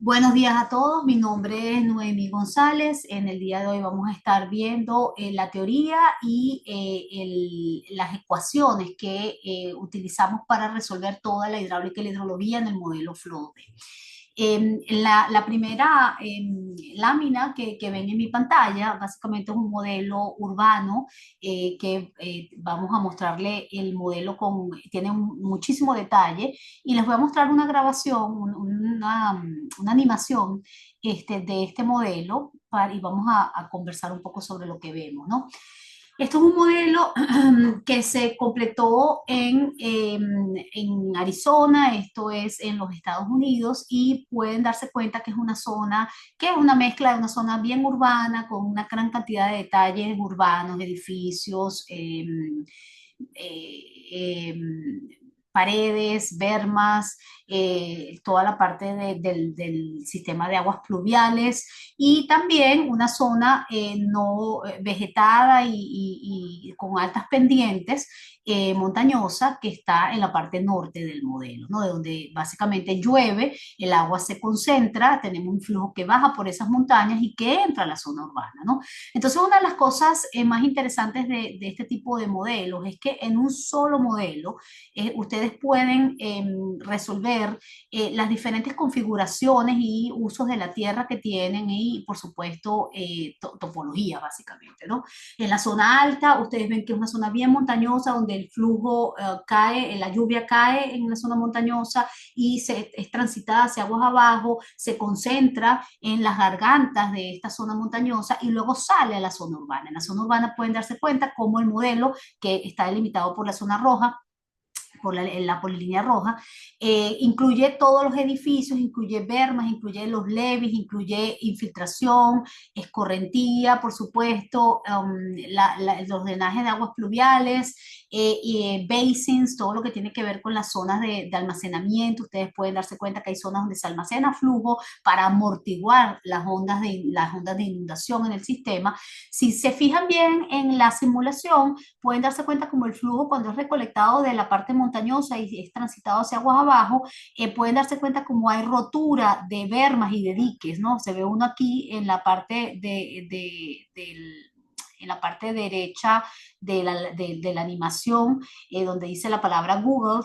Buenos días a todos, mi nombre es Noemí González. En el día de hoy vamos a estar viendo la teoría y las ecuaciones que utilizamos para resolver toda la hidráulica y la hidrología en el modelo FLODE. La primera lámina que ven en mi pantalla básicamente es un modelo urbano que vamos a mostrarle el modelo tiene muchísimo detalle y les voy a mostrar una grabación, una animación de este modelo y vamos a conversar un poco sobre lo que vemos, ¿no? Esto es un modelo que se completó en Arizona, esto es en los Estados Unidos, y pueden darse cuenta que es una zona, que es una mezcla de una zona bien urbana, con una gran cantidad de detalles urbanos, edificios, eh, paredes, bermas, toda la parte del sistema de aguas pluviales y también una zona no vegetada y con altas pendientes, montañosa, que está en la parte norte del modelo, ¿no? De donde básicamente llueve, el agua se concentra, tenemos un flujo que baja por esas montañas y que entra a la zona urbana, ¿no? Entonces, una de las cosas más interesantes de este tipo de modelos es que en un solo modelo ustedes pueden resolver las diferentes configuraciones y usos de la tierra que tienen y, por supuesto, topología, básicamente, ¿no? En la zona alta, ustedes ven que es una zona bien montañosa donde el flujo cae, la lluvia cae en la zona montañosa y es transitada hacia aguas abajo, se concentra en las gargantas de esta zona montañosa y luego sale a la zona urbana. En la zona urbana pueden darse cuenta cómo el modelo, que está delimitado por la zona roja, por la polilínea roja, incluye todos los edificios, incluye bermas, incluye los levees, incluye infiltración, escorrentía, por supuesto, los drenajes de aguas pluviales, basins, todo lo que tiene que ver con las zonas de almacenamiento. Ustedes pueden darse cuenta que hay zonas donde se almacena flujo para amortiguar las ondas de inundación en el sistema. Si se fijan bien en la simulación, pueden darse cuenta como el flujo cuando es recolectado de la parte montañosa y es transitado hacia aguas abajo, pueden darse cuenta como hay rotura de bermas y de diques, ¿no? Se ve uno aquí en la parte en la parte derecha de la animación, donde dice la palabra Google,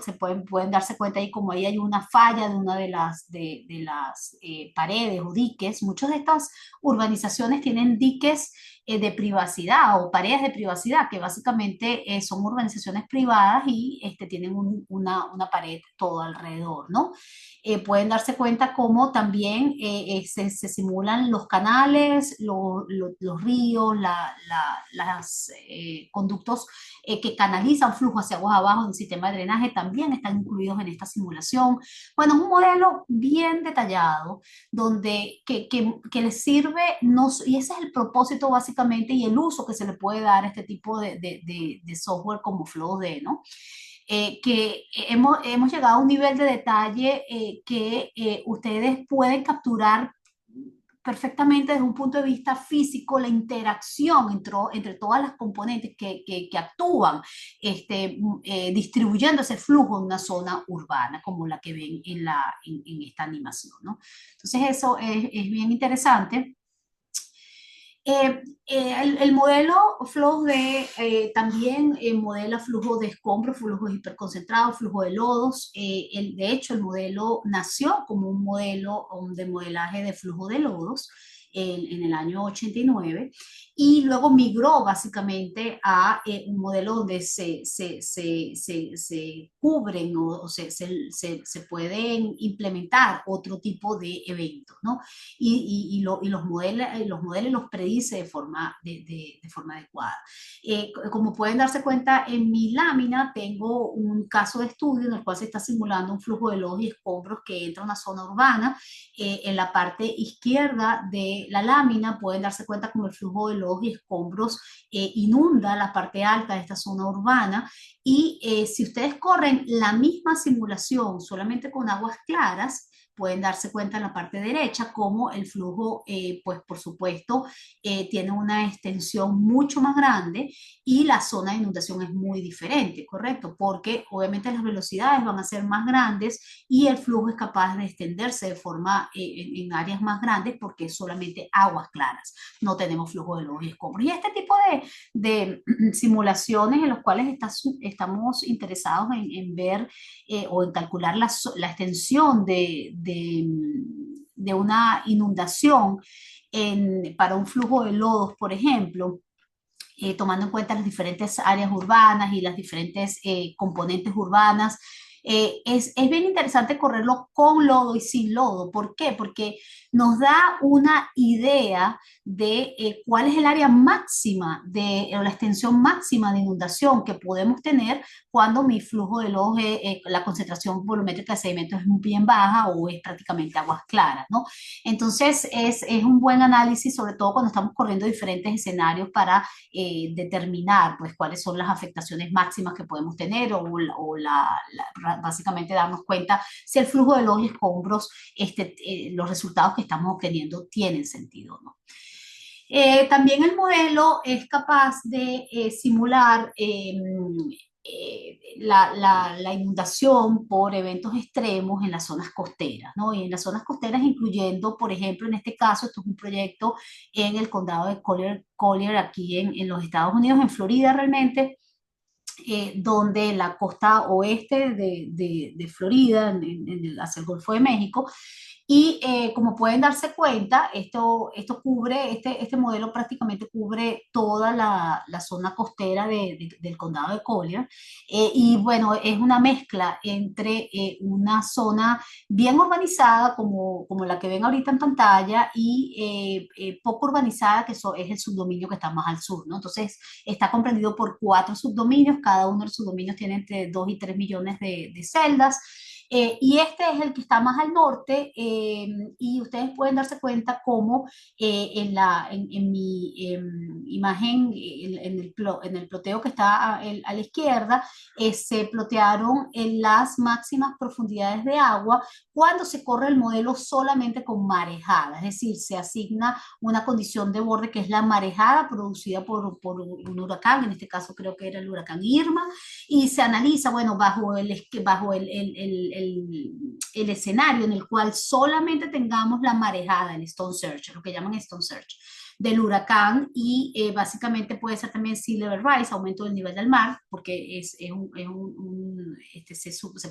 pueden darse cuenta ahí como ahí hay una falla de una de las paredes o diques. Muchas de estas urbanizaciones tienen diques de privacidad o paredes de privacidad, que básicamente son organizaciones privadas y tienen una pared todo alrededor, ¿no? Pueden darse cuenta cómo también se simulan los canales, los ríos, las conductos que canalizan flujo hacia aguas abajo en el sistema de drenaje también están incluidos en esta simulación. Bueno, es un modelo bien detallado donde que les sirve, no, y ese es el propósito básicamente y el uso que se le puede dar a este tipo de software como FlowD, ¿no? Que hemos llegado a un nivel de detalle que ustedes pueden capturar perfectamente desde un punto de vista físico la interacción entre todas las componentes que actúan distribuyendo ese flujo en una zona urbana como la que ven en esta animación, ¿no? Entonces eso es bien interesante. El modelo Flow también modela flujo de escombros, flujos hiperconcentrados, flujo de lodos. De hecho, el modelo nació como un modelo de modelaje de flujo de lodos en el año 89 y luego migró básicamente a un modelo donde se cubren o se pueden implementar otro tipo de eventos, ¿no? Y los modelos los predice de forma adecuada. Como pueden darse cuenta, en mi lámina tengo un caso de estudio en el cual se está simulando un flujo de lodos y escombros que entra a una zona urbana. En la parte izquierda la lámina pueden darse cuenta como el flujo de lodos y escombros inunda la parte alta de esta zona urbana y si ustedes corren la misma simulación solamente con aguas claras, pueden darse cuenta en la parte derecha cómo el flujo, pues por supuesto, tiene una extensión mucho más grande y la zona de inundación es muy diferente, ¿correcto? Porque obviamente las velocidades van a ser más grandes y el flujo es capaz de extenderse de forma en áreas más grandes porque es solamente aguas claras, no tenemos flujo de lodos y escombros. Y este tipo de simulaciones en los cuales estamos interesados en ver o en calcular la extensión de una inundación para un flujo de lodos, por ejemplo, tomando en cuenta las diferentes áreas urbanas y las diferentes componentes urbanas. Es bien interesante correrlo con lodo y sin lodo. ¿Por qué? Porque nos da una idea de cuál es el área máxima o la extensión máxima de inundación que podemos tener cuando mi flujo de lodo, la concentración volumétrica de sedimentos es bien baja o es prácticamente aguas claras, ¿no? Entonces es un buen análisis, sobre todo cuando estamos corriendo diferentes escenarios para determinar pues cuáles son las afectaciones máximas que podemos tener básicamente darnos cuenta si el flujo de los escombros, los resultados que estamos obteniendo tienen sentido o no. También el modelo es capaz de simular la inundación por eventos extremos en las zonas costeras, ¿no? Y en las zonas costeras, incluyendo, por ejemplo, en este caso, esto es un proyecto en el condado de Collier aquí en los Estados Unidos, en Florida realmente, donde la costa oeste de Florida, hacia el Golfo de México, y como pueden darse cuenta, esto cubre, este modelo prácticamente cubre toda la zona costera del condado de Collier. Y bueno, es una mezcla entre una zona bien urbanizada, como la que ven ahorita en pantalla, y poco urbanizada, es el subdominio que está más al sur, ¿no? Entonces, está comprendido por 4 subdominios, cada uno de los subdominios tiene entre 2 y 3 millones de celdas. Y este es el que está más al norte y ustedes pueden darse cuenta cómo en mi imagen, en el ploteo que está a la izquierda, se plotearon en las máximas profundidades de agua cuando se corre el modelo solamente con marejada, es decir, se asigna una condición de borde que es la marejada producida por un huracán, en este caso creo que era el huracán Irma, y se analiza, bueno, bajo el escenario en el cual solamente tengamos la marejada, el Stone Surge, lo que llaman Stone Surge, del huracán y básicamente puede ser también sea level rise, aumento del nivel del mar, porque se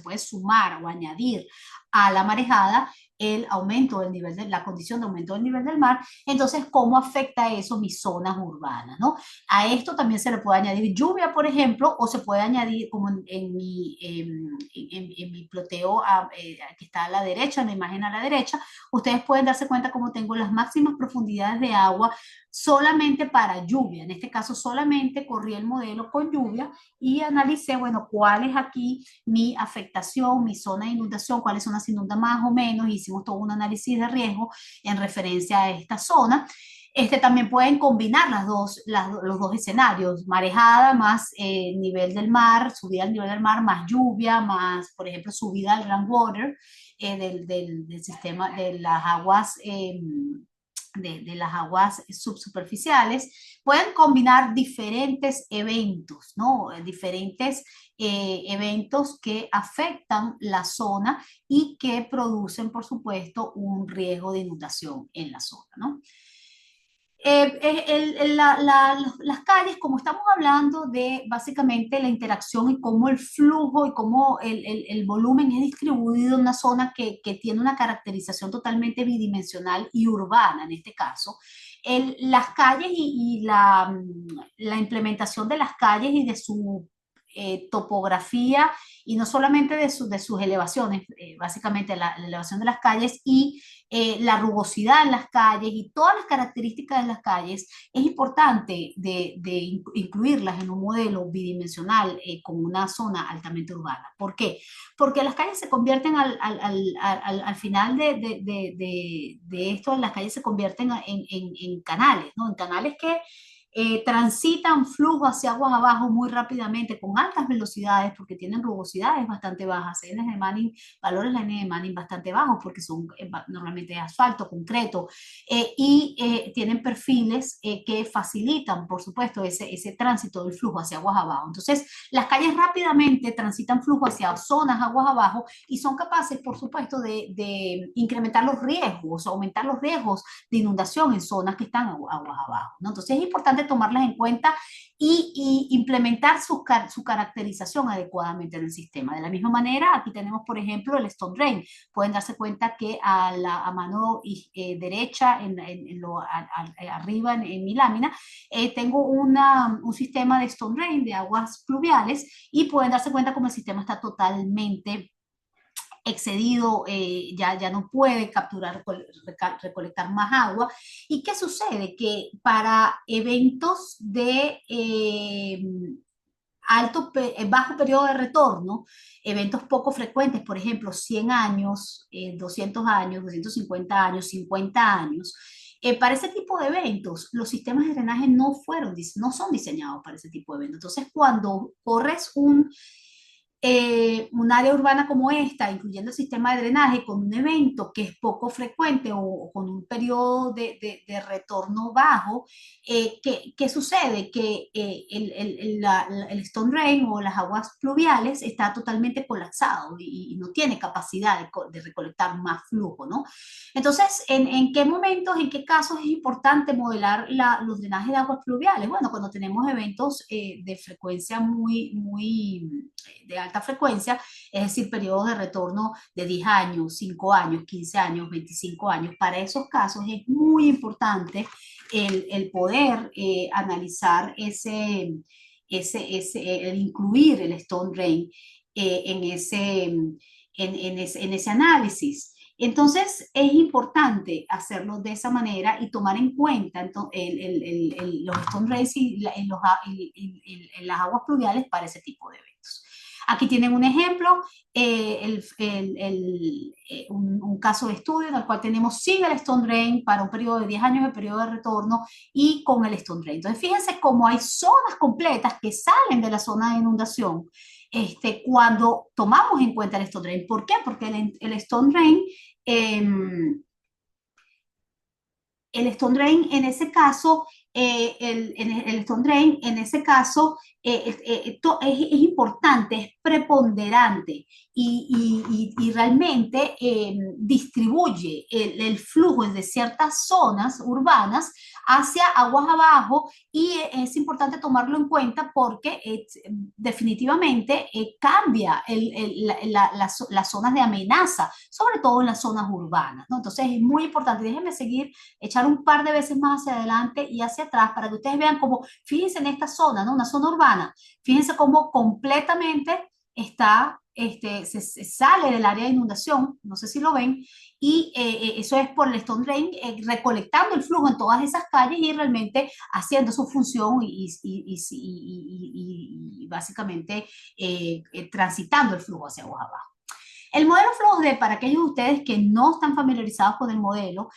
puede sumar o añadir a la marejada el aumento del nivel la condición de aumento del nivel del mar. Entonces, ¿cómo afecta eso mis zonas urbanas, ¿no? A esto también se le puede añadir lluvia, por ejemplo, o se puede añadir, como en mi ploteo que está a la derecha, en la imagen a la derecha, ustedes pueden darse cuenta cómo tengo las máximas profundidades de agua solamente para lluvia. En este caso, solamente corrí el modelo con lluvia y analicé, bueno, cuál es aquí mi afectación, mi zona de inundación, cuáles son las inundas más o menos. Hicimos todo un análisis de riesgo en referencia a esta zona. También pueden combinar los dos escenarios, marejada más nivel del mar, subida al nivel del mar, más lluvia, más, por ejemplo, subida al groundwater del sistema de las aguas. De las aguas subsuperficiales, pueden combinar diferentes eventos, ¿no? Diferentes eventos que afectan la zona y que producen, por supuesto, un riesgo de inundación en la zona, ¿no? Las calles, como estamos hablando de básicamente la interacción y cómo el flujo y cómo el volumen es distribuido en una zona que tiene una caracterización totalmente bidimensional y urbana en este caso, las calles y la implementación de las calles y de su topografía y no solamente de sus elevaciones, básicamente la elevación de las calles y la rugosidad en las calles y todas las características de las calles, es importante de incluirlas en un modelo bidimensional con una zona altamente urbana. ¿Por qué? Porque las calles se convierten al final de esto, las calles se convierten en canales, ¿no? En canales que transitan flujo hacia aguas abajo muy rápidamente, con altas velocidades, porque tienen rugosidades bastante bajas, N de Manning, valores de N de Manning bastante bajos, porque son normalmente de asfalto, concreto, tienen perfiles que facilitan, por supuesto, ese tránsito del flujo hacia aguas abajo. Entonces, las calles rápidamente transitan flujo hacia zonas aguas abajo y son capaces, por supuesto, de incrementar los riesgos, aumentar los riesgos de inundación en zonas que están aguas abajo, ¿no? Entonces es importante tomarlas en cuenta y implementar su caracterización adecuadamente en el sistema. De la misma manera, aquí tenemos, por ejemplo, el Stone Drain. Pueden darse cuenta que a mano derecha, arriba en mi lámina, tengo un sistema de Stone Drain, de aguas pluviales, y pueden darse cuenta como el sistema está totalmente excedido, ya no puede capturar, recolectar más agua. ¿Y qué sucede? Que para eventos de bajo periodo de retorno, eventos poco frecuentes, por ejemplo, 100 años, 200 años, 250 años, 50 años, para ese tipo de eventos, los sistemas de drenaje no son diseñados para ese tipo de eventos. Entonces, cuando corres un área urbana como esta, incluyendo el sistema de drenaje, con un evento que es poco frecuente o con un periodo de retorno bajo, ¿qué sucede? Que el Stone Drain o las aguas pluviales está totalmente colapsado y no tiene capacidad de recolectar más flujo, ¿no? Entonces, ¿en qué momentos, en qué casos es importante modelar los drenajes de aguas pluviales? Bueno, cuando tenemos eventos de frecuencia de alta frecuencia, es decir, periodos de retorno de 10 años, 5 años, 15 años, 25 años. Para esos casos es muy importante el poder analizar el incluir el Stone Drain en ese análisis. Entonces, es importante hacerlo de esa manera y tomar en cuenta los stone drains en las aguas pluviales para ese tipo de eventos. Aquí tienen un ejemplo, un caso de estudio en el cual tenemos sin el Stone Drain para un periodo de 10 años de periodo de retorno y con el Stone Drain. Entonces, fíjense cómo hay zonas completas que salen de la zona de inundación cuando tomamos en cuenta el Stone Drain. ¿Por qué? Porque el Stone Drain el Stone Drain en ese caso, el Stone Drain en ese caso es importante, es preponderante y realmente distribuye el flujo de ciertas zonas urbanas hacia aguas abajo y es importante tomarlo en cuenta porque definitivamente cambia las zonas de amenaza, sobre todo en las zonas urbanas, ¿no? Entonces es muy importante, déjenme seguir, echar un par de veces más hacia adelante y hacia atrás para que ustedes vean cómo, fíjense en esta zona, ¿no? Una zona urbana, fíjense cómo completamente está, se sale del área de inundación, no sé si lo ven, y eso es por el Stone Drain recolectando el flujo en todas esas calles y realmente haciendo su función y básicamente transitando el flujo hacia abajo. El modelo FLOSD, para aquellos de ustedes que no están familiarizados con el modelo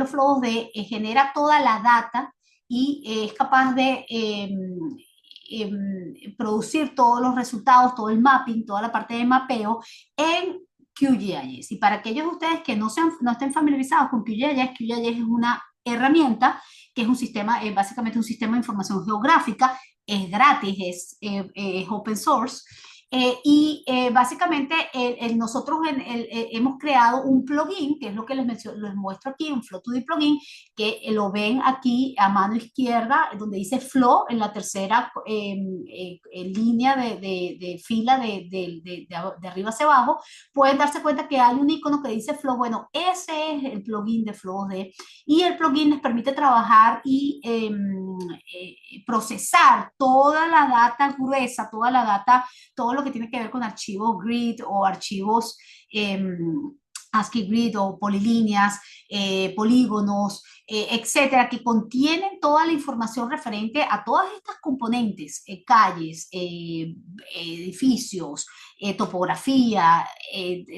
FLOSD genera toda la data y es capaz de producir todos los resultados, todo el mapping, toda la parte de mapeo en QGIS. Y para aquellos de ustedes que no estén familiarizados con QGIS, QGIS es una herramienta que es un sistema, básicamente un sistema de información geográfica, es gratis, es open source Básicamente nosotros hemos creado un plugin, que es lo que les muestro aquí, un Flow2D plugin, que lo ven aquí a mano izquierda, donde dice Flow, en la tercera línea de fila de arriba hacia abajo. Pueden darse cuenta que hay un icono que dice Flow. Bueno, ese es el plugin de Flow2D, y el plugin les permite trabajar y procesar toda la data gruesa, toda la data, todo lo que tiene que ver con archivos grid o archivos eh, ASCII grid o polilíneas, polígonos, etcétera, que contienen toda la información referente a todas estas componentes, calles, edificios, topografía,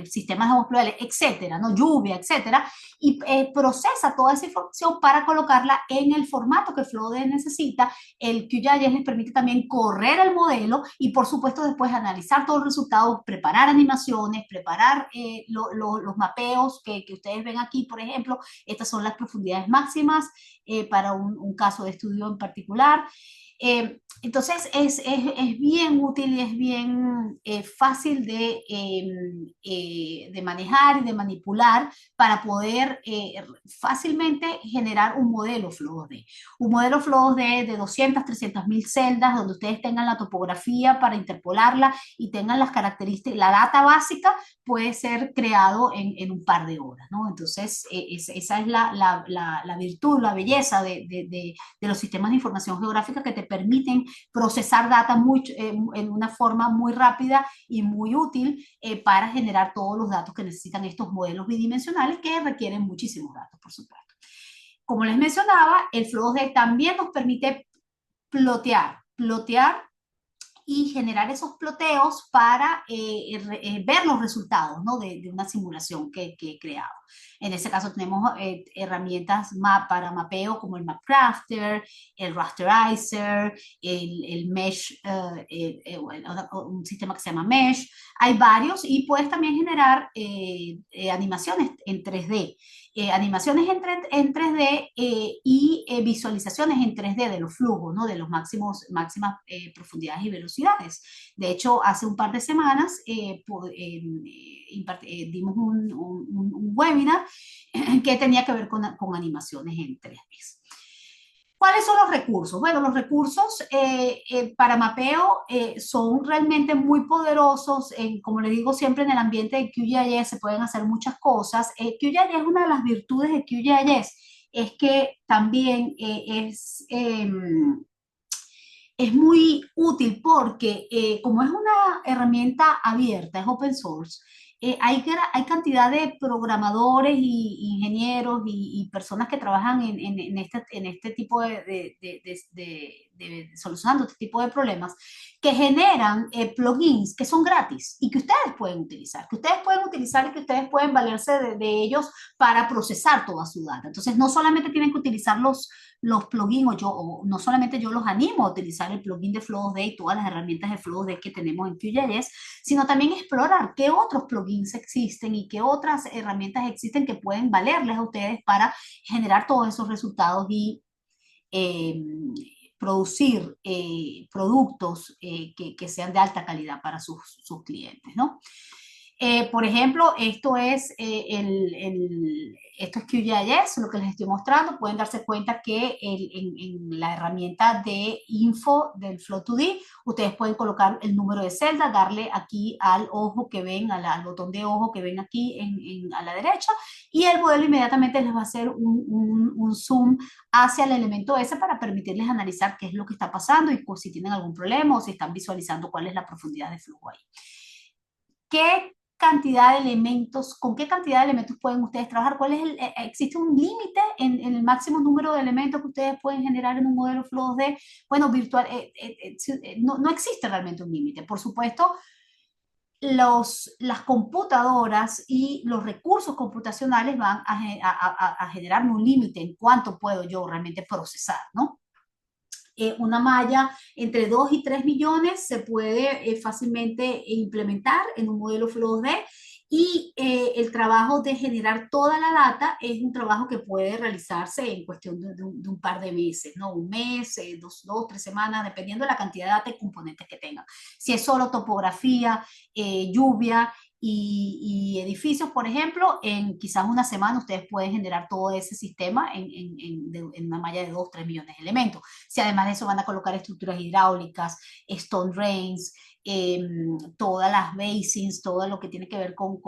sistemas de aguas pluviales, etcétera, ¿no? Lluvia, etcétera, y procesa toda esa información para colocarla en el formato que Flow2D necesita. El QGIS les permite también correr el modelo y, por supuesto, después analizar todos los resultados, preparar animaciones, preparar los mapeos que ustedes ven aquí, por ejemplo. Estas son las profundidades máximas para un caso de estudio en particular. Entonces es bien útil y es bien fácil de manejar y de manipular para poder fácilmente generar un modelo Flow2D. Un modelo Flow2D de 200, 300 mil celdas, donde ustedes tengan la topografía para interpolarla y tengan las características, la data básica puede ser creado en un par de horas, ¿no? Entonces, esa es la virtud, la belleza de los sistemas de información geográfica, que te permiten procesar data en una forma muy rápida y muy útil para generar todos los datos que necesitan estos modelos bidimensionales, que requieren muchísimos datos, por supuesto. Como les mencionaba, el Flow2D también nos permite plotear y generar esos ploteos para ver los resultados, ¿no? de una simulación que he creado. En ese caso tenemos herramientas para mapeo, como el MapCrafter, el Rasterizer, el Mesh, un sistema que se llama Mesh. Hay varios, y puedes también generar animaciones en 3D. Animaciones en 3D y visualizaciones en 3D de los flujos, ¿no? De los máximas profundidades y velocidades. De hecho, hace un par de semanas dimos un webinar que tenía que ver con animaciones en 3D. ¿Cuáles son los recursos? Bueno, los recursos para mapeo son realmente muy poderosos. Como les digo siempre, en el ambiente de QGIS se pueden hacer muchas cosas. QGIS, una de las virtudes de QGIS es que también es muy útil porque como es una herramienta abierta, es open source, hay cantidad de programadores y ingenieros y personas que trabajan en este tipo solucionando este tipo de problemas, que generan plugins que son gratis y que ustedes pueden utilizar, y que ustedes pueden valerse de ellos para procesar toda su data. Entonces, no solamente tienen que utilizar los plugins, o no solamente yo los animo a utilizar el plugin de Flow2D y todas las herramientas de Flow2D que tenemos en QGIS, sino también explorar qué otros plugins existen y qué otras herramientas existen que pueden valerles a ustedes para generar todos esos resultados y eh, producir productos que sean de alta calidad para sus clientes, ¿no? Por ejemplo, esto es QGIS, lo que les estoy mostrando. Pueden darse cuenta que en la herramienta de info del Flow2D, ustedes pueden colocar el número de celda, darle aquí al ojo que ven, al botón de ojo que ven aquí a la derecha, y el modelo inmediatamente les va a hacer un zoom hacia el elemento ese para permitirles analizar qué es lo que está pasando y si tienen algún problema o si están visualizando cuál es la profundidad de flujo ahí. ¿Qué cantidad de elementos, con qué cantidad de elementos pueden ustedes trabajar? ¿Existe un límite en el máximo número de elementos que ustedes pueden generar en un modelo Flow2D? Bueno, virtual, no existe realmente un límite. Por supuesto, las computadoras y los recursos computacionales van a generarme un límite en cuánto puedo yo realmente procesar, ¿no? Una malla entre 2 y 3 millones se puede fácilmente implementar en un modelo Flow2D, Y el trabajo de generar toda la data es un trabajo que puede realizarse en cuestión de un par de meses, ¿no? Un mes, dos, 3 semanas, dependiendo de la cantidad de data y componentes que tengan. Si es solo topografía, lluvia y edificios, por ejemplo, en quizás una semana ustedes pueden generar todo ese sistema en una malla de 2, 3 millones de elementos. Si además de eso van a colocar estructuras hidráulicas, stone drains, eh, todas las basins, todo lo que tiene que ver con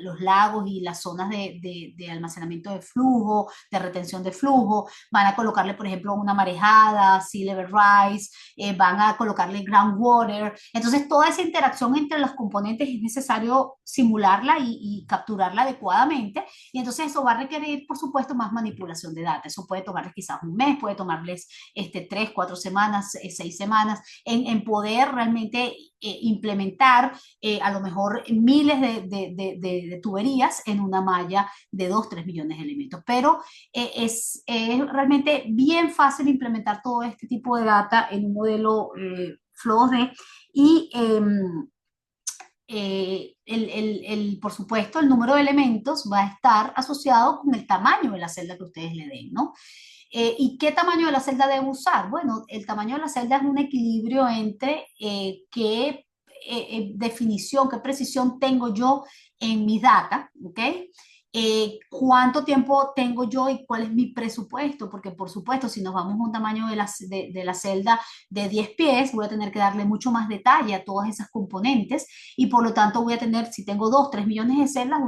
los lagos y las zonas de almacenamiento de flujo, de retención de flujo. Van a colocarle, por ejemplo, una marejada, sea level rise, van a colocarle groundwater. Entonces, toda esa interacción entre los componentes es necesario simularla y capturarla adecuadamente. Y entonces eso va a requerir, por supuesto, más manipulación de data. Eso puede tomarles quizás un mes, puede tomarles 3, 4 semanas, 6 semanas en poder realmente implementar a lo mejor miles de tuberías en una malla de 2, 3 millones de elementos. Pero es realmente bien fácil implementar todo este tipo de data en un modelo Flow-D y por supuesto, el número de elementos va a estar asociado con el tamaño de la celda que ustedes le den, ¿no? ¿Y qué tamaño de la celda debo usar? Bueno, el tamaño de la celda es un equilibrio entre qué definición, qué precisión tengo yo en mis data, ¿ok? ¿Cuánto tiempo tengo yo y cuál es mi presupuesto? Porque por supuesto, si nos vamos a un tamaño de la celda de 10 pies, voy a tener que darle mucho más detalle a todas esas componentes y por lo tanto voy a tener, si tengo 2, 3 millones de celdas,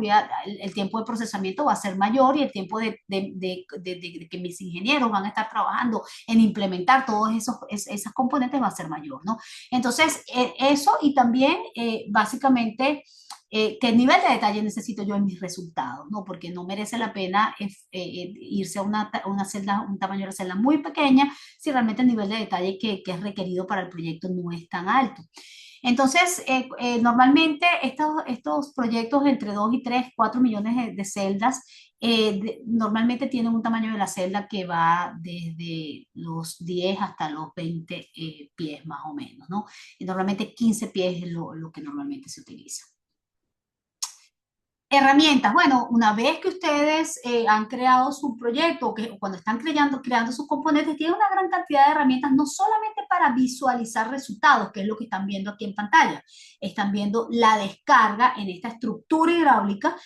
el tiempo de procesamiento va a ser mayor y el tiempo de que mis ingenieros van a estar trabajando en implementar todos esas componentes va a ser mayor, ¿no? Entonces, eso y también básicamente qué nivel de detalle necesito yo en mis resultados, ¿no? Porque no merece la pena irse a una celda, un tamaño de la celda muy pequeña si realmente el nivel de detalle que es requerido para el proyecto no es tan alto. Entonces, normalmente estos proyectos entre 2 y 3, 4 millones de celdas normalmente tienen un tamaño de la celda que va desde los 10 hasta los 20 pies más o menos, ¿no? Y normalmente 15 pies es lo que normalmente se utiliza. Herramientas. Bueno, una vez que ustedes han creado su proyecto, que cuando están creando sus componentes, tienen una gran cantidad de herramientas, no solamente para visualizar resultados, que es lo que están viendo aquí en pantalla, están viendo la descarga en esta estructura hidráulica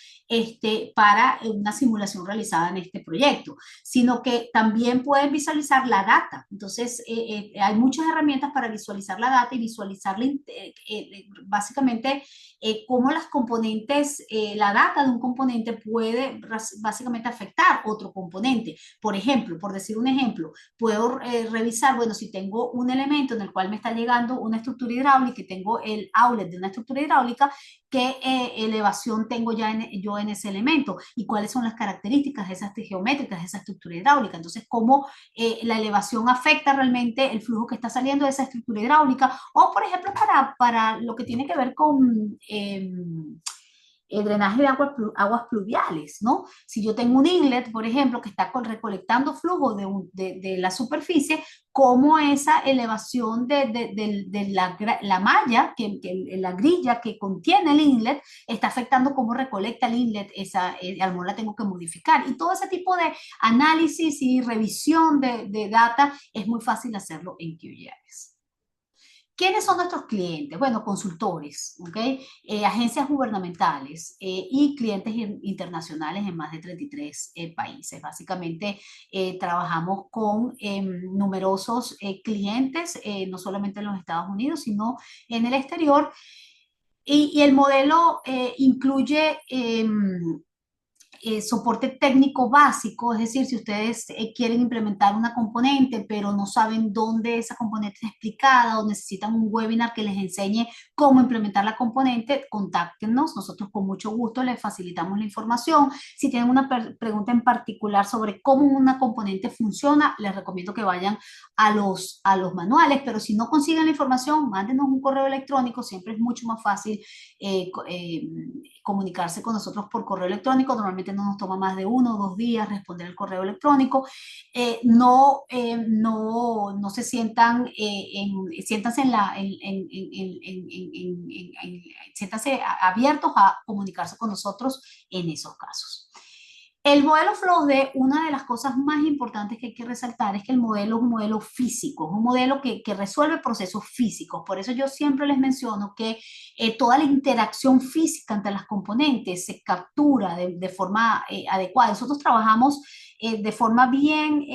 para una simulación realizada en este proyecto, sino que también pueden visualizar la data. Entonces, hay muchas herramientas para visualizar la data y visualizar básicamente cómo las componentes, la data de un componente puede básicamente afectar otro componente. Por ejemplo, por decir un ejemplo, puedo revisar, bueno, si tengo un elemento en el cual me está llegando una estructura hidráulica y tengo el outlet de una estructura hidráulica, qué elevación tengo yo en ese elemento y cuáles son las características esas geométricas de esa estructura hidráulica. Entonces, cómo la elevación afecta realmente el flujo que está saliendo de esa estructura hidráulica o, por ejemplo, para lo que tiene que ver con el drenaje de aguas pluviales, ¿no? Si yo tengo un inlet, por ejemplo, que está recolectando flujo de la superficie, cómo esa elevación de la malla, la grilla que contiene el inlet, está afectando cómo recolecta el inlet, a lo mejor la tengo que modificar. Y todo ese tipo de análisis y revisión de data es muy fácil hacerlo en QGIS. ¿Quiénes son nuestros clientes? Bueno, consultores, ¿ok? Agencias gubernamentales y clientes internacionales en más de 33 países. Básicamente, trabajamos con numerosos clientes, no solamente en los Estados Unidos, sino en el exterior. Y el modelo incluye soporte técnico básico, es decir, si ustedes quieren implementar una componente, pero no saben dónde esa componente es explicada o necesitan un webinar que les enseñe cómo implementar la componente, contáctenos, nosotros con mucho gusto les facilitamos la información. Si tienen una pregunta en particular sobre cómo una componente funciona, les recomiendo que vayan a los manuales, pero si no consiguen la información, mándenos un correo electrónico, siempre es mucho más fácil eh, eh, comunicarse con nosotros por correo electrónico. Normalmente normalmente no nos toma más de 1 o 2 días responder el correo electrónico. No se sientan, siéntanse siéntanse abiertos a comunicarse con nosotros en esos casos. El modelo FLOSD, una de las cosas más importantes que hay que resaltar es que el modelo es un modelo físico, es un modelo que resuelve procesos físicos. Por eso yo siempre les menciono que toda la interacción física entre las componentes se captura de forma adecuada. Nosotros trabajamos de forma bien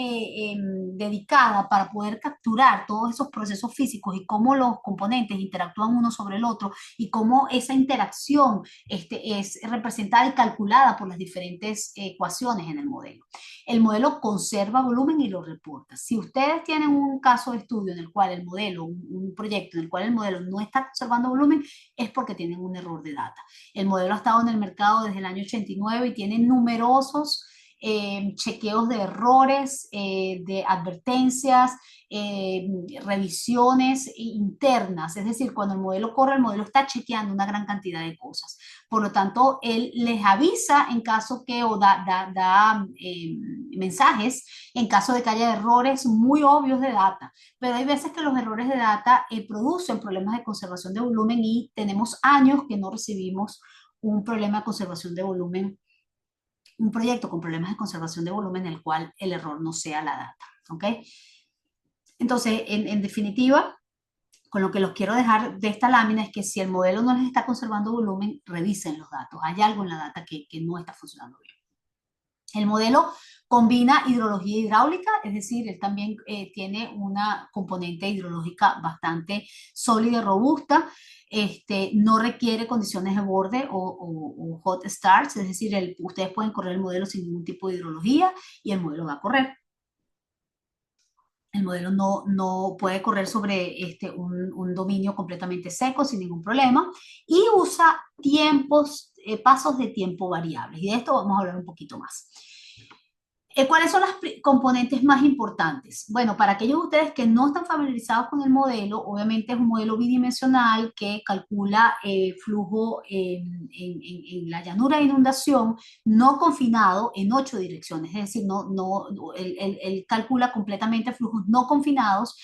dedicada para poder capturar todos esos procesos físicos y cómo los componentes interactúan uno sobre el otro y cómo esa interacción es representada y calculada por las diferentes ecuaciones en el modelo. El modelo conserva volumen y lo reporta. Si ustedes tienen un caso de estudio en el cual el modelo, un proyecto en el cual el modelo no está conservando volumen, es porque tienen un error de data. El modelo ha estado en el mercado desde el año 89 y tiene numerosos chequeos de errores, de advertencias, revisiones internas, es decir, cuando el modelo corre, el modelo está chequeando una gran cantidad de cosas. Por lo tanto, él les avisa en caso que, o da mensajes en caso de que haya errores muy obvios de data, pero hay veces que los errores de data producen problemas de conservación de volumen y tenemos años que no recibimos un problema de conservación de volumen, un proyecto con problemas de conservación de volumen en el cual el error no sea la data, ¿ok? Entonces, en definitiva, con lo que los quiero dejar de esta lámina es que si el modelo no les está conservando volumen, revisen los datos. Hay algo en la data que no está funcionando bien. El modelo combina hidrología hidráulica, es decir, él también tiene una componente hidrológica bastante sólida y robusta. No requiere condiciones de borde o hot starts, es decir, ustedes pueden correr el modelo sin ningún tipo de hidrología y el modelo va a correr. El modelo no puede correr sobre un dominio completamente seco sin ningún problema y usa pasos de tiempo variables. Y de esto vamos a hablar un poquito más. ¿Cuáles son las componentes más importantes? Bueno, para aquellos de ustedes que no están familiarizados con el modelo, obviamente es un modelo bidimensional que calcula flujo en la llanura de inundación no confinado en 8 direcciones, es decir, él calcula completamente flujos no confinados.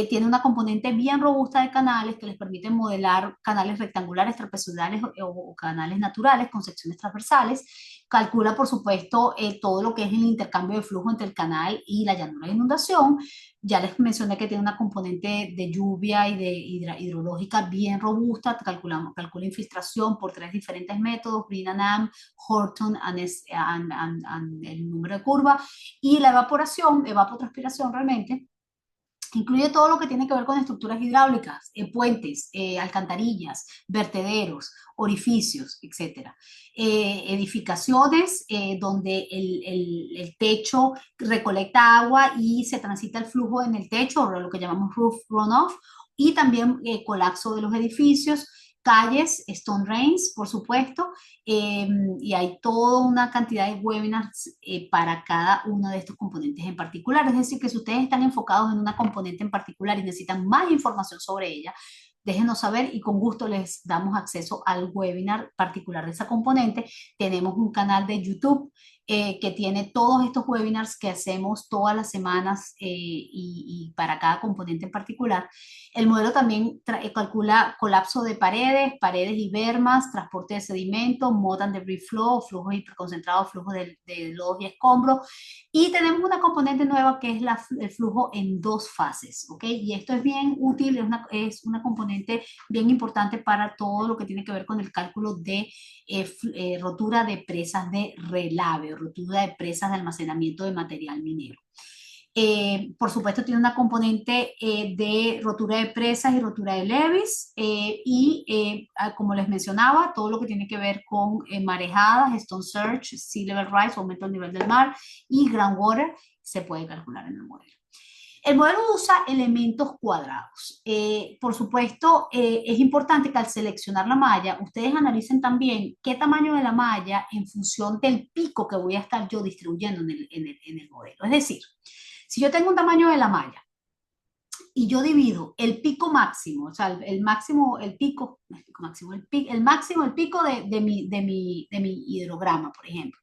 Tiene una componente bien robusta de canales que les permiten modelar canales rectangulares, trapezoidales o canales naturales con secciones transversales. Calcula, por supuesto, todo lo que es el intercambio de flujo entre el canal y la llanura de inundación. Ya les mencioné que tiene una componente de lluvia y de hidrológica bien robusta. Calcula infiltración por 3 diferentes métodos: Green and Am, Horton and el número de curva. Y la evaporación, evapotranspiración realmente, incluye todo lo que tiene que ver con estructuras hidráulicas, puentes, alcantarillas, vertederos, orificios, etc. Edificaciones donde el techo recolecta agua y se transita el flujo en el techo, o lo que llamamos roof runoff, y también colapso de los edificios, calles, stone drains, por supuesto, y hay toda una cantidad de webinars para cada uno de estos componentes en particular. Es decir, que si ustedes están enfocados en una componente en particular y necesitan más información sobre ella, déjenos saber y con gusto les damos acceso al webinar particular de esa componente. Tenemos un canal de YouTube que tiene todos estos webinars que hacemos todas las semanas y para cada componente en particular. El modelo también calcula colapso de paredes y bermas, transporte de sedimentos, mud and debris flow, flujo hiperconcentrado, flujo de lodos y escombros. Y tenemos una componente nueva que es el flujo en 2 fases, ¿ok? Y esto es bien útil, es una componente bien importante para todo lo que tiene que ver con el cálculo de rotura de presas de relave, rotura de presas de almacenamiento de material minero. Por supuesto, tiene una componente de rotura de presas y rotura de levees como les mencionaba, todo lo que tiene que ver con marejadas, stone surge, sea level rise, aumento del nivel del mar y groundwater se puede calcular en el modelo. El modelo usa elementos cuadrados. Por supuesto, es importante que al seleccionar la malla, ustedes analicen también qué tamaño de la malla en función del pico que voy a estar yo distribuyendo en el modelo. Es decir, si yo tengo un tamaño de la malla y yo divido el pico máximo, o sea, el máximo, el pico, no el pico máximo, el máximo, el pico de mi hidrograma, por ejemplo,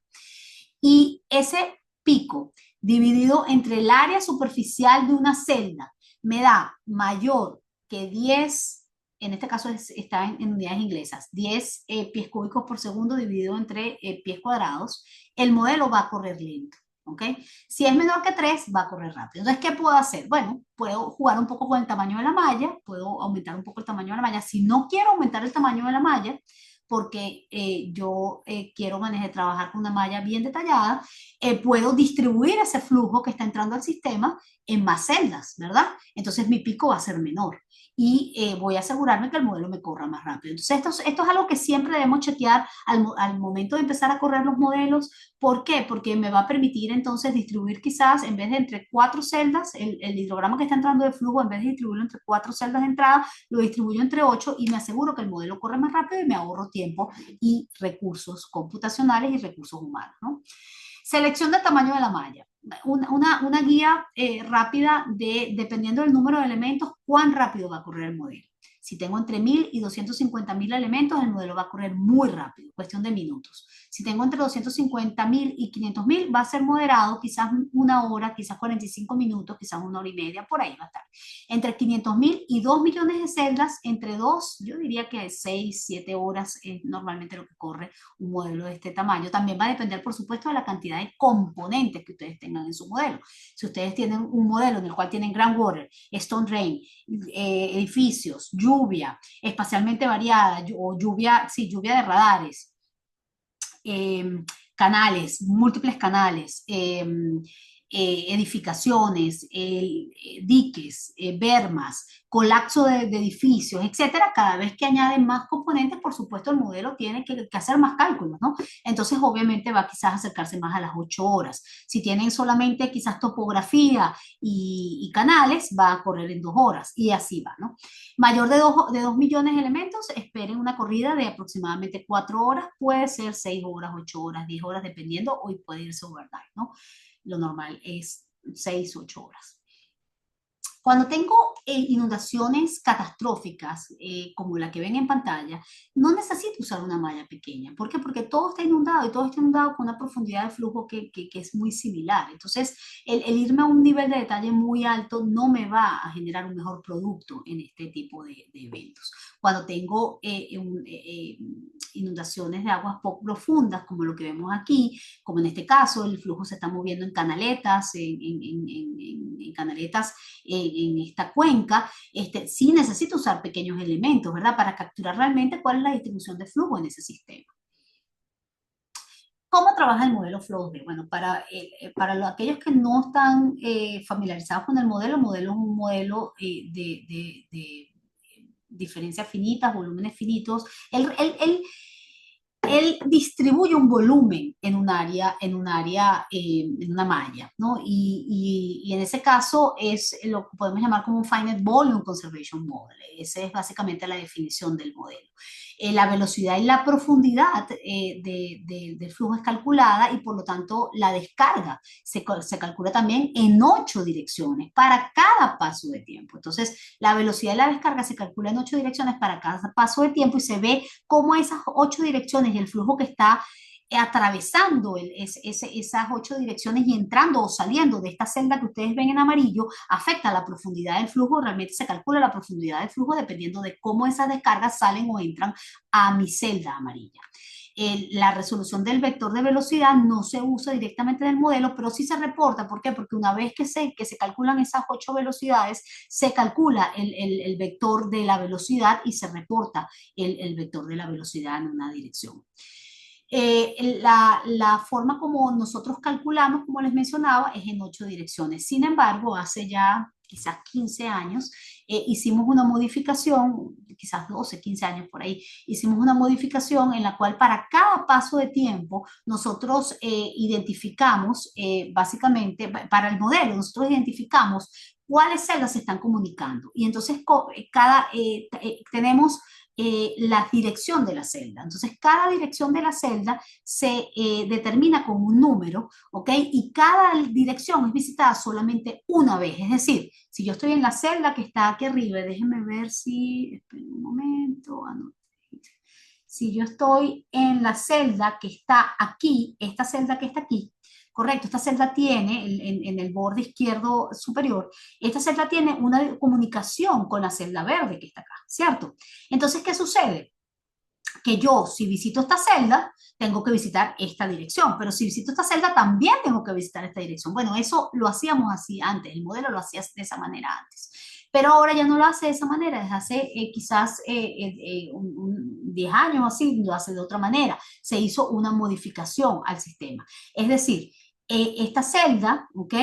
Y ese pico dividido entre el área superficial de una celda me da mayor que 10, en este caso está en unidades inglesas, 10 pies cúbicos por segundo dividido entre pies cuadrados, el modelo va a correr lento. ¿Ok? Si es menor que 3, va a correr rápido. Entonces, ¿qué puedo hacer? Bueno, puedo jugar un poco con el tamaño de la malla, puedo aumentar un poco el tamaño de la malla. Si no quiero aumentar el tamaño de la malla, porque yo quiero manejar, trabajar con una malla bien detallada, puedo distribuir ese flujo que está entrando al sistema en más celdas, ¿verdad? Entonces mi pico va a ser menor y voy a asegurarme que el modelo me corra más rápido. Entonces esto es algo que siempre debemos chequear al momento de empezar a correr los modelos. ¿Por qué? Porque me va a permitir entonces distribuir quizás en vez de entre 4 celdas, el hidrograma que está entrando de flujo, en vez de distribuirlo entre 4 celdas de entrada, lo distribuyo entre 8 y me aseguro que el modelo corre más rápido y me ahorro tiempo y recursos computacionales y recursos humanos, ¿no? Selección del tamaño de la malla. Una guía rápida dependiendo del número de elementos, cuán rápido va a correr el modelo. Si tengo entre 1000 y 250.000 elementos, el modelo va a correr muy rápido, cuestión de minutos. Si tengo entre 250.000 y 500.000, va a ser moderado, quizás una hora, quizás 45 minutos, quizás una hora y media, por ahí va a estar. Entre 500.000 y 2 millones de celdas, entre 2, yo diría que 6, 7 horas es normalmente lo que corre un modelo de este tamaño. También va a depender, por supuesto, de la cantidad de componentes que ustedes tengan en su modelo. Si ustedes tienen un modelo en el cual tienen groundwater, storm drain, edificios, lluvia espacialmente variada o lluvia, sí, lluvia de radares, canales, múltiples canales, edificaciones, diques, bermas, colapso de edificios, etcétera. Cada vez que añaden más componentes, por supuesto, el modelo tiene que hacer más cálculos, ¿no? Entonces, obviamente, va quizás a acercarse más a las 8 horas. Si tienen solamente quizás topografía y canales, va a correr en 2 horas y así va, ¿no? Mayor de 2 millones de elementos, esperen una corrida de aproximadamente 4 horas, puede ser 6 horas, 8 horas, 10 horas, dependiendo, hoy puede irse overnight, ¿no? Lo normal es 6, 8 horas. Cuando tengo inundaciones catastróficas, como la que ven en pantalla, no necesito usar una malla pequeña. ¿Por qué? Porque todo está inundado y todo está inundado con una profundidad de flujo que es muy similar. Entonces, el irme a un nivel de detalle muy alto no me va a generar un mejor producto en este tipo de eventos. Cuando tengo inundaciones de aguas poco profundas, como lo que vemos aquí, como en este caso, el flujo se está moviendo en canaletas, en canaletas en esta cuenca, sí necesito usar pequeños elementos, ¿verdad? Para capturar realmente cuál es la distribución de flujo en ese sistema. ¿Cómo trabaja el modelo FlowD? Bueno, para aquellos que no están familiarizados con el modelo es un modelo de diferencias finitas, volúmenes finitos. Él distribuye un volumen en un área, en una malla, ¿no? Y en ese caso es lo que podemos llamar como un Finite Volume Conservation Model. Esa es básicamente la definición del modelo. La velocidad y la profundidad del flujo es calculada y por lo tanto la descarga se calcula también en 8 direcciones para cada paso de tiempo. Entonces, la velocidad y la descarga se calcula en 8 direcciones para cada paso de tiempo y se ve cómo esas 8 direcciones y el flujo que está atravesando esas 8 direcciones y entrando o saliendo de esta celda que ustedes ven en amarillo, afecta la profundidad del flujo. Realmente se calcula la profundidad del flujo dependiendo de cómo esas descargas salen o entran a mi celda amarilla. La resolución del vector de velocidad no se usa directamente en el modelo, pero sí se reporta. ¿Por qué? Porque una vez que se calculan esas 8 velocidades, se calcula el vector de la velocidad y se reporta el vector de la velocidad en una dirección. La forma como nosotros calculamos, como les mencionaba, es en 8 direcciones. Sin embargo, hace ya quizás 15 años, hicimos una modificación, quizás 12, 15 años por ahí, hicimos una modificación en la cual para cada paso de tiempo nosotros identificamos, básicamente, para el modelo, nosotros identificamos cuáles celdas se están comunicando. Y entonces tenemos la dirección de la celda. Entonces, cada dirección de la celda se determina con un número, ¿ok? Y cada dirección es visitada solamente una vez. Es decir, si yo estoy en la celda que está aquí arriba, déjenme ver si, esperen un momento, si yo estoy en la celda que está aquí, esta celda que está aquí, correcto, esta celda tiene en el borde izquierdo superior, esta celda tiene una comunicación con la celda verde que está acá, ¿cierto? Entonces, ¿qué sucede? Que yo, si visito esta celda, tengo que visitar esta dirección, pero si visito esta celda, también tengo que visitar esta dirección. Bueno, eso lo hacíamos así antes, el modelo lo hacía de esa manera antes, pero ahora ya no lo hace de esa manera, desde hace quizás 10 años así, lo hace de otra manera, se hizo una modificación al sistema. Es decir, esta celda, ¿ok?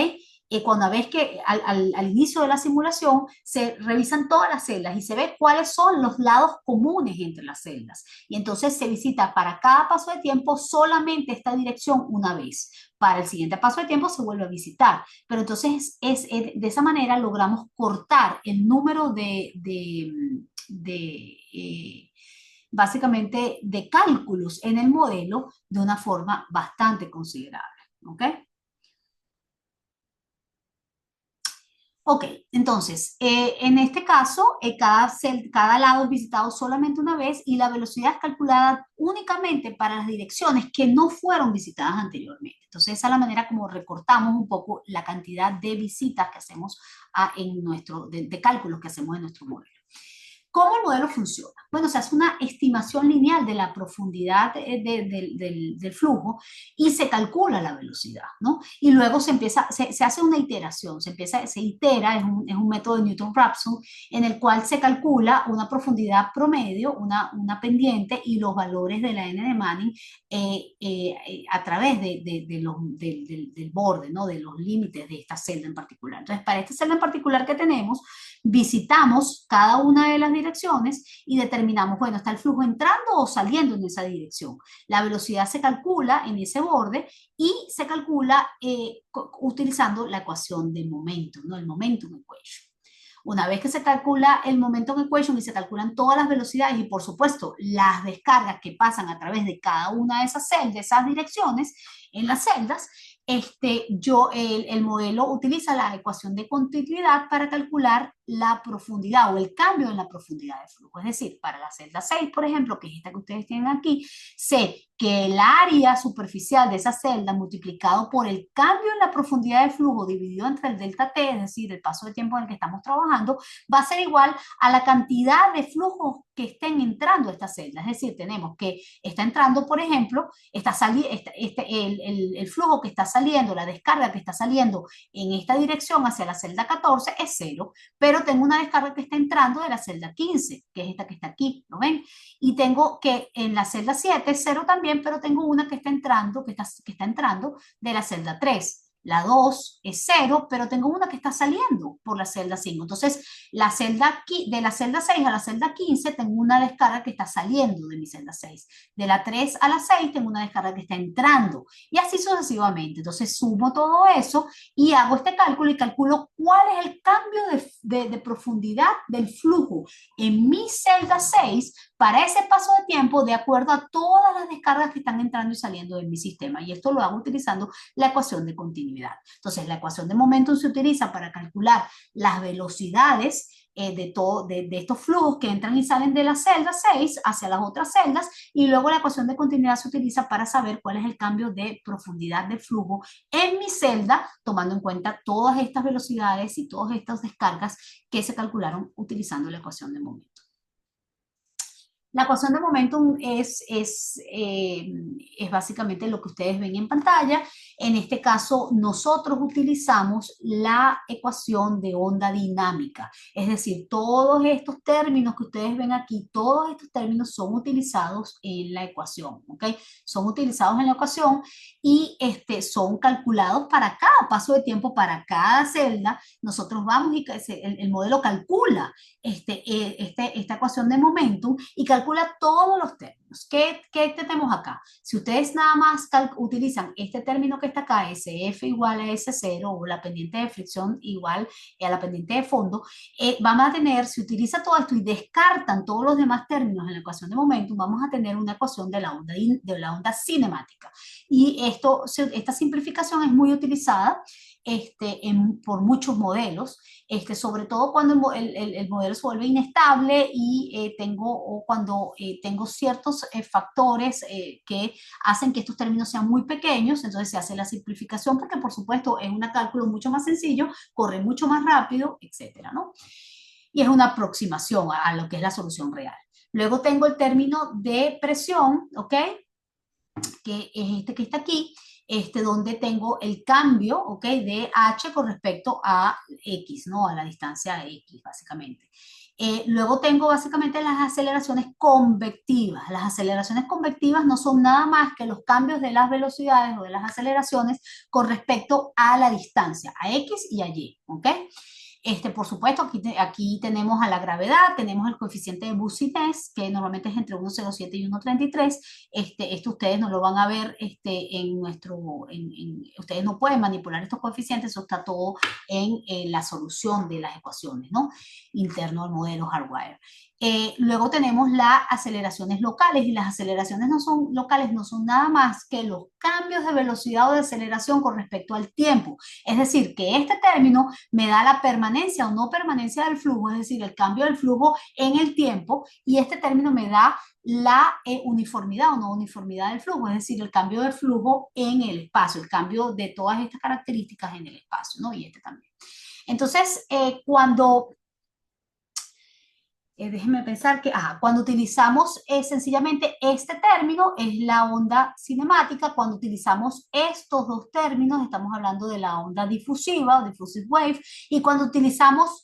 Cuando ves que al inicio de la simulación se revisan todas las celdas y se ve cuáles son los lados comunes entre las celdas. Y entonces se visita para cada paso de tiempo solamente esta dirección una vez. Para el siguiente paso de tiempo se vuelve a visitar. Pero entonces de esa manera logramos cortar el número básicamente de cálculos en el modelo de una forma bastante considerable. ¿Ok? Ok, entonces, en este caso, cada lado es visitado solamente una vez y la velocidad es calculada únicamente para las direcciones que no fueron visitadas anteriormente. Entonces, esa es la manera como recortamos un poco la cantidad de visitas que hacemos de cálculos que hacemos en nuestro modelo. ¿Cómo el modelo funciona? Bueno, se hace una estimación lineal de la profundidad del flujo y se calcula la velocidad, ¿no? Y luego se hace una iteración, se itera, es un método de Newton-Raphson en el cual se calcula una profundidad promedio, una pendiente y los valores de la n de Manning a través del borde, ¿no? De los límites de esta celda en particular. Entonces, para esta celda en particular que tenemos, visitamos cada una de las direcciones y determinamos, bueno, ¿está el flujo entrando o saliendo en esa dirección? La velocidad se calcula en ese borde y se calcula utilizando la ecuación de momento, ¿no? El momentum equation. Una vez que se calcula el momentum equation y se calculan todas las velocidades y, por supuesto, las descargas que pasan a través de cada una de esas celdas, de esas direcciones en las celdas, el modelo utiliza la ecuación de continuidad para calcular la profundidad o el cambio en la profundidad de flujo. Es decir, para la celda 6, por ejemplo, que es esta que ustedes tienen aquí, sé que el área superficial de esa celda multiplicado por el cambio en la profundidad de flujo dividido entre el delta T, es decir, el paso de tiempo en el que estamos trabajando, va a ser igual a la cantidad de flujos que estén entrando a esta celda. Es decir, tenemos que está entrando, por ejemplo, el flujo que está saliendo, la descarga que está saliendo en esta dirección hacia la celda 14 es 0, pero tengo una descarga que está entrando de la celda 15, que es esta que está aquí, ¿lo ven? Y tengo que en la celda 7 es 0 también, pero tengo una que está entrando, que está entrando de la celda 3. La 2 es 0, pero tengo una que está saliendo por la celda 5. Entonces, de la celda 6 a la celda 15 tengo una descarga que está saliendo de mi celda 6. De la 3 a la 6 tengo una descarga que está entrando. Y así sucesivamente. Entonces, sumo todo eso y hago este cálculo y calculo cuál es el cambio de profundidad del flujo en mi celda 6 para ese paso de tiempo de acuerdo a todas las descargas que están entrando y saliendo de mi sistema. Y esto lo hago utilizando la ecuación de continuidad. Entonces, la ecuación de momentum se utiliza para calcular las velocidades de estos flujos que entran y salen de la celda 6 hacia las otras celdas y luego la ecuación de continuidad se utiliza para saber cuál es el cambio de profundidad de flujo en mi celda, tomando en cuenta todas estas velocidades y todas estas descargas que se calcularon utilizando la ecuación de momentum. La ecuación de momentum es básicamente lo que ustedes ven en pantalla. En este caso, nosotros utilizamos la ecuación de onda dinámica. Es decir, todos estos términos que ustedes ven aquí, todos estos términos son utilizados en la ecuación, ¿ok? Son utilizados en la ecuación y son calculados para cada paso de tiempo, para cada celda. Nosotros vamos y el modelo calcula esta ecuación de momentum y calcula todos los términos. ¿Qué tenemos acá? Si ustedes nada más utilizan este término que está acá, SF igual a S0 o la pendiente de fricción igual a la pendiente de fondo, vamos a tener, si utiliza todo esto y descartan todos los demás términos en la ecuación de momentum, vamos a tener una ecuación de la onda cinemática. Y esta simplificación es muy utilizada por muchos modelos, sobre todo cuando el modelo se vuelve inestable y o cuando tengo ciertos factores que hacen que estos términos sean muy pequeños, entonces se hace la simplificación porque por supuesto es un cálculo mucho más sencillo, corre mucho más rápido, etcétera, ¿no? Y es una aproximación a lo que es la solución real. Luego tengo el término de presión, ¿ok? Que es este que está aquí, donde tengo el cambio, ¿ok? De H con respecto a X, ¿no? A la distancia X, básicamente. Luego tengo básicamente las aceleraciones convectivas. Las aceleraciones convectivas no son nada más que los cambios de las velocidades o de las aceleraciones con respecto a la distancia, a X y a Y, ¿ok? Por supuesto, aquí tenemos a la gravedad, tenemos el coeficiente de Boussinesq, que normalmente es entre 1,07 y 1,33. Esto ustedes no lo van a ver ustedes no pueden manipular estos coeficientes, eso está todo en la solución de las ecuaciones, ¿no? Interno al modelo hardware. Luego tenemos las aceleraciones locales, y las aceleraciones locales no son nada más que los cambios de velocidad o de aceleración con respecto al tiempo. Es decir, que este término me da la permanencia o no permanencia del flujo, es decir, el cambio del flujo en el tiempo, y este término me da la uniformidad o no uniformidad del flujo, es decir, el cambio del flujo en el espacio, el cambio de todas estas características en el espacio, ¿no? Y este también. Entonces, déjenme pensar que cuando utilizamos sencillamente este término es la onda cinemática. Cuando utilizamos estos dos términos estamos hablando de la onda difusiva o diffusive wave, y cuando utilizamos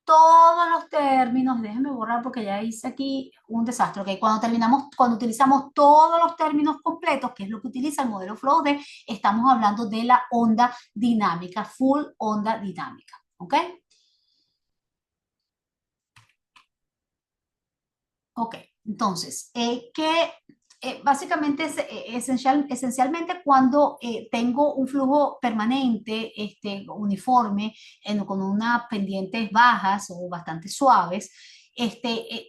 todos los términos, déjenme borrar porque ya hice aquí un desastre, ¿ok? Cuando utilizamos todos los términos completos, que es lo que utiliza el modelo FLOW-D, estamos hablando de la onda dinámica, full onda dinámica, ¿ok? Ok, entonces, básicamente es esencialmente cuando tengo un flujo permanente, uniforme, con unas pendientes bajas o bastante suaves,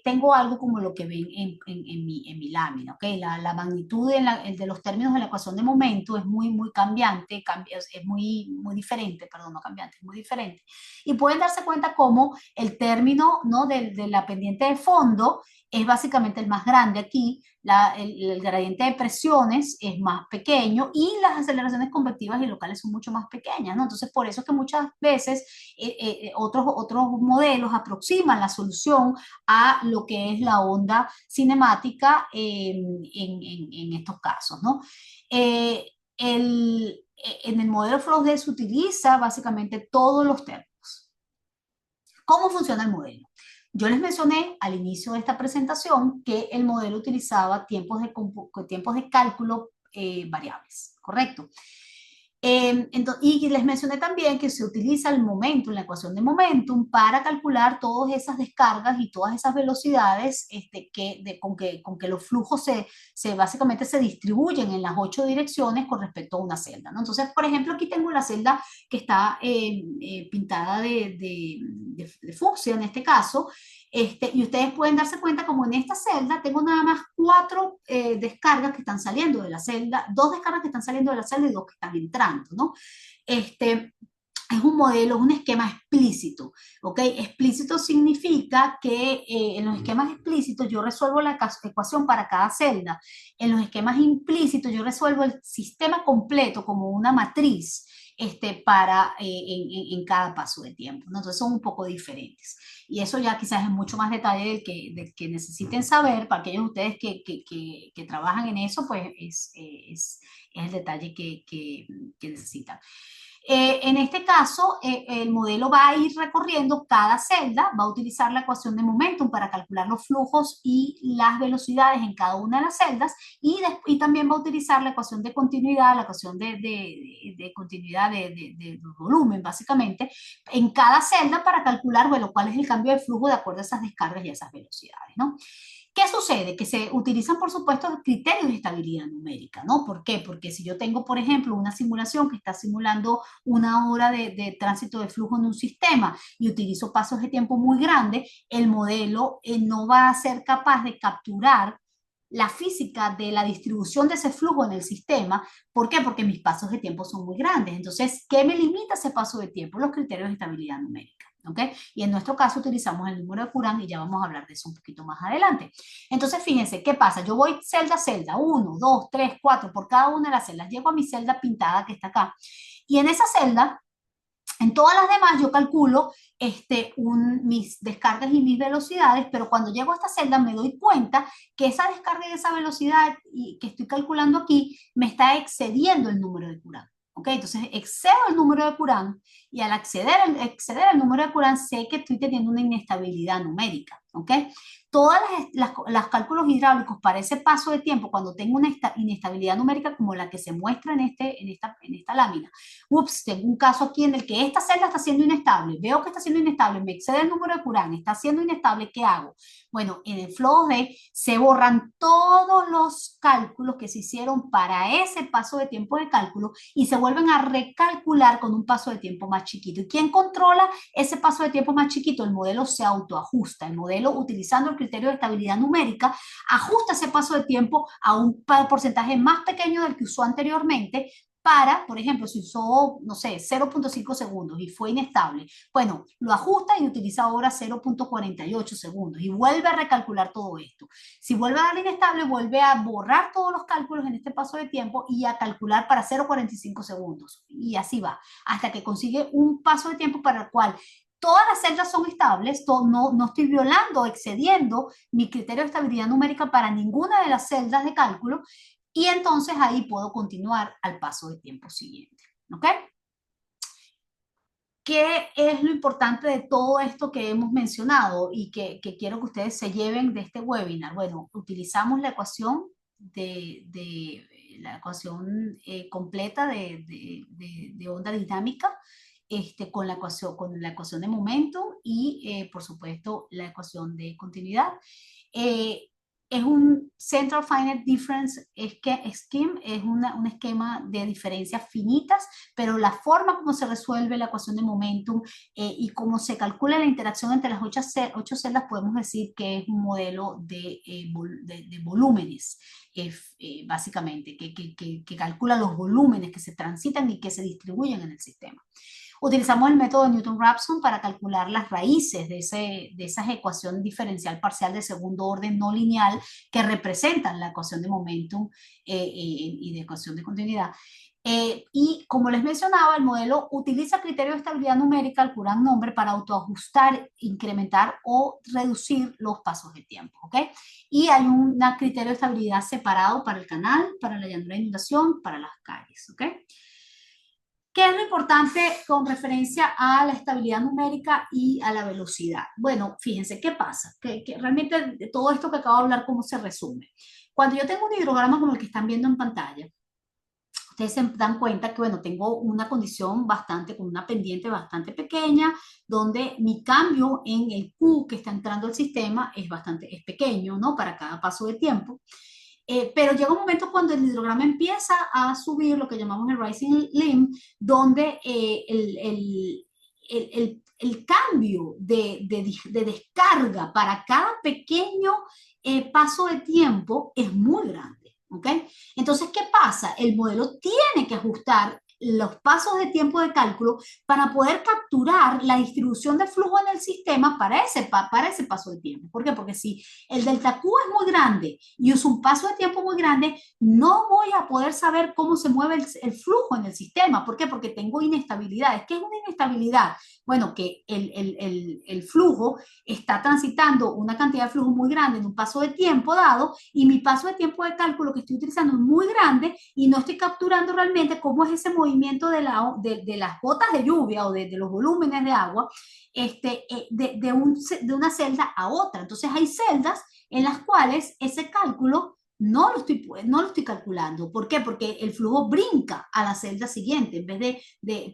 tengo algo como lo que ven en mi lámina, ¿ok? La magnitud el de los términos de la ecuación de momento es muy cambiante, es muy diferente, perdón, no cambiante, es muy diferente. Y pueden darse cuenta cómo el término, ¿no? de la pendiente de fondo es básicamente el más grande aquí, el gradiente de presiones es más pequeño y las aceleraciones convectivas y locales son mucho más pequeñas, ¿no? Entonces, por eso es que muchas veces otros modelos aproximan la solución a lo que es la onda cinemática en estos casos, ¿no? Eh, en el modelo FLOW-D se utiliza básicamente todos los términos. ¿Cómo funciona el modelo? Yo les mencioné al inicio de esta presentación que el modelo utilizaba tiempos de cálculo variables, ¿correcto? Y les mencioné también que se utiliza el momentum, la ecuación de momentum, para calcular todas esas descargas y todas esas velocidades con que los flujos básicamente se distribuyen en las 8 direcciones con respecto a una celda, ¿no? Entonces, por ejemplo, aquí tengo la celda que está pintada de fucsia en este caso, y ustedes pueden darse cuenta como en esta celda tengo nada más 4 descargas que están saliendo de la celda, 2 descargas que están saliendo de la celda y 2 que están entrando, ¿no? Es un modelo, es un esquema explícito, ¿ok? Explícito significa que en los esquemas explícitos yo resuelvo la ecuación para cada celda. En los esquemas implícitos yo resuelvo el sistema completo como una matriz en cada paso de tiempo, ¿no? Entonces son un poco diferentes. Y eso ya quizás es mucho más detalle del que necesiten saber. Para aquellos de ustedes que trabajan en eso, pues es el detalle que necesitan. En este caso, el modelo va a ir recorriendo cada celda, va a utilizar la ecuación de momentum para calcular los flujos y las velocidades en cada una de las celdas, y también va a utilizar la ecuación de continuidad, la ecuación de continuidad de volumen, básicamente, en cada celda para calcular, bueno, cuál es el cambio de flujo de acuerdo a esas descargas y a esas velocidades, ¿no? ¿Qué sucede? Que se utilizan, por supuesto, criterios de estabilidad numérica, ¿no? ¿Por qué? Porque si yo tengo, por ejemplo, una simulación que está simulando una hora de tránsito de flujo en un sistema y utilizo pasos de tiempo muy grandes, el modelo no va a ser capaz de capturar la física de la distribución de ese flujo en el sistema. ¿Por qué? Porque mis pasos de tiempo son muy grandes. Entonces, ¿qué me limita ese paso de tiempo? Los criterios de estabilidad numérica. ¿Ok? Y en nuestro caso utilizamos el número de Courant y ya vamos a hablar de eso un poquito más adelante. Entonces, fíjense, ¿qué pasa? Yo voy celda a celda, 1, 2, 3, 4, por cada una de las celdas. Llego a mi celda pintada que está acá. Y en esa celda, en todas las demás yo calculo mis descargas y mis velocidades, pero cuando llego a esta celda me doy cuenta que esa descarga y esa velocidad que estoy calculando aquí me está excediendo el número de Courant. ¿Ok? Entonces excedo el número de Courant y al exceder el número de Courant sé que estoy teniendo una inestabilidad numérica. ¿Ok? Todas las cálculos hidráulicos para ese paso de tiempo, cuando tengo una inestabilidad numérica como la que se muestra en esta lámina, ups, tengo un caso aquí en el que esta celda está siendo inestable, veo que está siendo inestable, me excede el número de Courant, está siendo inestable, ¿qué hago? Bueno, en el Flow 2D se borran todos los cálculos que se hicieron para ese paso de tiempo de cálculo y se vuelven a recalcular con un paso de tiempo más chiquito. ¿Y quién controla ese paso de tiempo más chiquito? El modelo se autoajusta. El modelo, utilizando el criterio de estabilidad numérica, ajusta ese paso de tiempo a un porcentaje más pequeño del que usó anteriormente para, por ejemplo, si usó, no sé, 0.5 segundos y fue inestable, bueno, lo ajusta y utiliza ahora 0.48 segundos y vuelve a recalcular todo esto. Si vuelve a dar inestable, vuelve a borrar todos los cálculos en este paso de tiempo y a calcular para 0.45 segundos. Y así va, hasta que consigue un paso de tiempo para el cual todas las celdas son estables, no estoy violando o excediendo mi criterio de estabilidad numérica para ninguna de las celdas de cálculo, y entonces ahí puedo continuar al paso de tiempo siguiente. ¿Ok? ¿Qué es lo importante de todo esto que hemos mencionado y que quiero que ustedes se lleven de este webinar? Bueno, utilizamos la ecuación la ecuación completa de onda dinámica, con la ecuación de momento y, por supuesto, la ecuación de continuidad. Eh, es un Central Finite Difference Scheme, es un esquema de diferencias finitas, pero la forma como se resuelve la ecuación de momentum y cómo se calcula la interacción entre las ocho celdas, podemos decir que es un modelo de volúmenes, básicamente, que calcula los volúmenes que se transitan y que se distribuyen en el sistema. Utilizamos el método de Newton-Raphson para calcular las raíces de esa ecuación diferencial parcial de segundo orden no lineal que representan la ecuación de momentum y de ecuación de continuidad. Y como les mencionaba, el modelo utiliza criterios de estabilidad numérica, el Courant number, para autoajustar, incrementar o reducir los pasos de tiempo. ¿Ok? Y hay un criterio de estabilidad separado para el canal, para la llanura de inundación, para las calles. ¿Ok? ¿Qué es lo importante con referencia a la estabilidad numérica y a la velocidad? Bueno, fíjense, ¿qué pasa? Que realmente de todo esto que acabo de hablar, ¿cómo se resume? Cuando yo tengo un hidrograma como el que están viendo en pantalla, ustedes se dan cuenta que, bueno, tengo una condición con una pendiente bastante pequeña, donde mi cambio en el Q que está entrando al sistema es pequeño, ¿no? Para cada paso de tiempo. Pero llega un momento cuando el hidrograma empieza a subir, lo que llamamos el rising limb, donde el cambio de descarga para cada pequeño paso de tiempo es muy grande. ¿Ok? Entonces, ¿qué pasa? El modelo tiene que ajustar los pasos de tiempo de cálculo para poder capturar la distribución de flujo en el sistema para ese paso de tiempo. ¿Por qué? Porque si el delta Q es muy grande y uso un paso de tiempo muy grande, no voy a poder saber cómo se mueve el flujo en el sistema. ¿Por qué? Porque tengo inestabilidades. ¿Qué es una inestabilidad? Bueno, que el flujo está transitando una cantidad de flujo muy grande en un paso de tiempo dado y mi paso de tiempo de cálculo que estoy utilizando es muy grande y no estoy capturando realmente cómo es ese movimiento de las gotas de lluvia o de los volúmenes de agua de una celda a otra. Entonces hay celdas en las cuales ese cálculo no lo estoy calculando. ¿Por qué? Porque el flujo brinca a la celda siguiente, en vez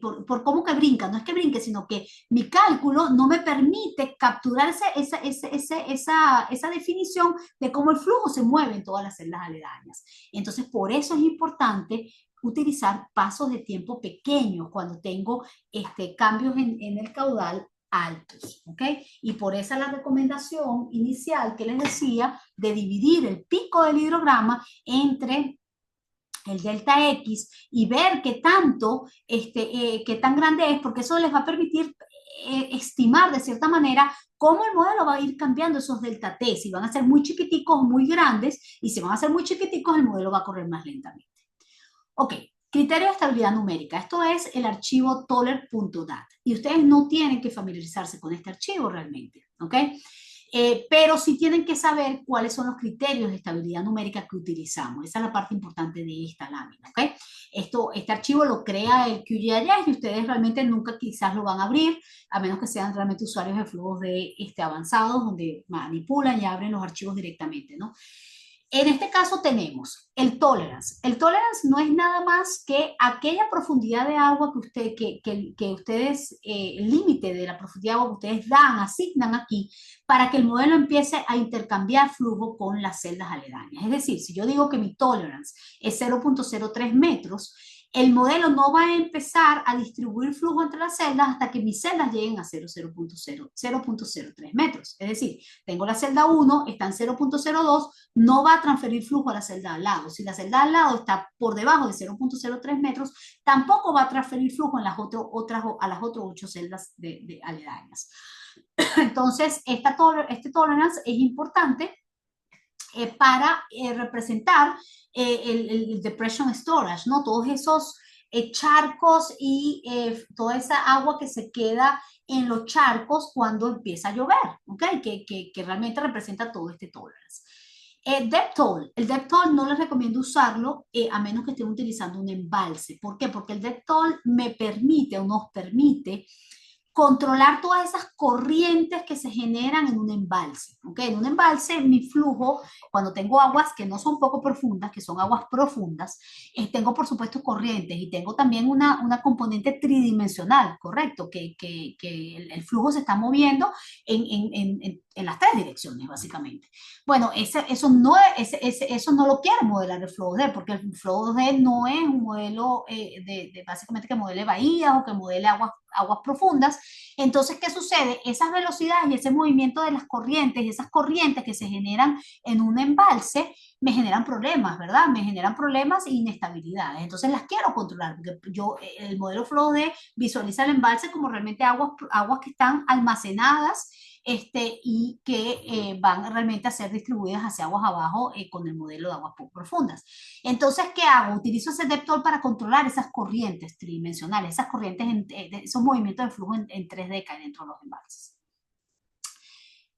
por cómo que brinca, no es que brinque, sino que mi cálculo no me permite capturar esa definición de cómo el flujo se mueve en todas las celdas aledañas. Entonces, por eso es importante utilizar pasos de tiempo pequeños cuando tengo cambios en el caudal altos, ¿ok? Y por esa es la recomendación inicial que les decía de dividir el pico del hidrograma entre el delta X y ver qué tanto, qué tan grande es, porque eso les va a permitir estimar de cierta manera cómo el modelo va a ir cambiando esos delta T, si van a ser muy chiquiticos o muy grandes, y si van a ser muy chiquiticos, el modelo va a correr más lentamente. Ok, criterio de estabilidad numérica. Esto es el archivo toler.dat. Y ustedes no tienen que familiarizarse con este archivo realmente, ¿ok? Pero sí tienen que saber cuáles son los criterios de estabilidad numérica que utilizamos. Esa es la parte importante de esta lámina, ¿ok? Este archivo lo crea el QGIS y ustedes realmente nunca quizás lo van a abrir, a menos que sean realmente usuarios de flujos avanzados, donde manipulan y abren los archivos directamente, ¿no? En este caso tenemos el tolerance. El tolerance no es nada más que aquella profundidad de agua que ustedes, el límite de la profundidad de agua que ustedes asignan aquí, para que el modelo empiece a intercambiar flujo con las celdas aledañas. Es decir, si yo digo que mi tolerance es 0.03 metros, el modelo no va a empezar a distribuir flujo entre las celdas hasta que mis celdas lleguen a 0.03 metros. Es decir, tengo la celda 1, está en 0.02, no va a transferir flujo a la celda al lado. Si la celda al lado está por debajo de 0.03 metros, tampoco va a transferir flujo en a las otras 8 celdas aledañas. Entonces, este tolerance es importante para representar el depression storage, ¿no? Todos esos charcos y toda esa agua que se queda en los charcos cuando empieza a llover, ¿ok? Que realmente representa todo este tolerance. Depth toll. El depth toll no les recomiendo usarlo a menos que estén utilizando un embalse. ¿Por qué? Porque el depth toll me permite o nos permite controlar todas esas corrientes que se generan en un embalse. ¿Okay? En un embalse, mi flujo, cuando tengo aguas que no son poco profundas, que son aguas profundas, tengo por supuesto corrientes y tengo también una componente tridimensional, ¿correcto? Que el flujo se está moviendo en las tres direcciones, básicamente. Bueno, eso no lo quiere modelar el Flow 2D, porque el Flow 2D no es un modelo básicamente que modele bahías o que modele aguas profundas. Entonces, ¿qué sucede? Esas velocidades y ese movimiento de las corrientes, esas corrientes que se generan en un embalse, me generan problemas, ¿verdad? Me generan problemas e inestabilidades. Entonces las quiero controlar, porque el modelo Flow D visualiza el embalse como realmente aguas que están almacenadas y que van realmente a ser distribuidas hacia aguas abajo con el modelo de aguas poco profundas. Entonces, ¿qué hago? Utilizo ese depth para controlar esas corrientes tridimensionales, esas corrientes, esos movimientos de flujo en 3D que hay dentro de los embalses.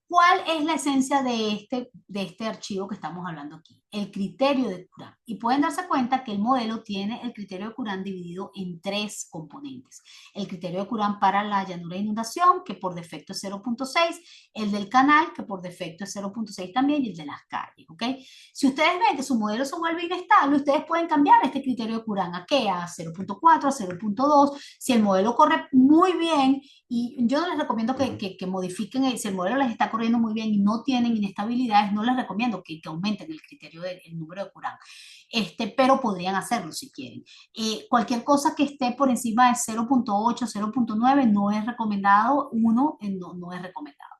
¿Cuál es la esencia de este archivo que estamos hablando aquí? El criterio de Curán. Y pueden darse cuenta que el modelo tiene el criterio de Curán dividido en 3 componentes. El criterio de Curán para la llanura de inundación, que por defecto es 0.6, el del canal, que por defecto es 0.6 también, y el de las calles, ¿ok? Si ustedes ven que su modelo se vuelve inestable, ustedes pueden cambiar este criterio de Curán a ¿qué? A 0.4, a 0.2. Si el modelo corre muy bien, y yo no les recomiendo que modifiquen, si el modelo les está corriendo muy bien y no tienen inestabilidades, no les recomiendo que aumenten el criterio del número de Curán. Pero podrían hacerlo si quieren. Cualquier cosa que esté por encima de 0.8, 0.9 no es recomendado, no es recomendado.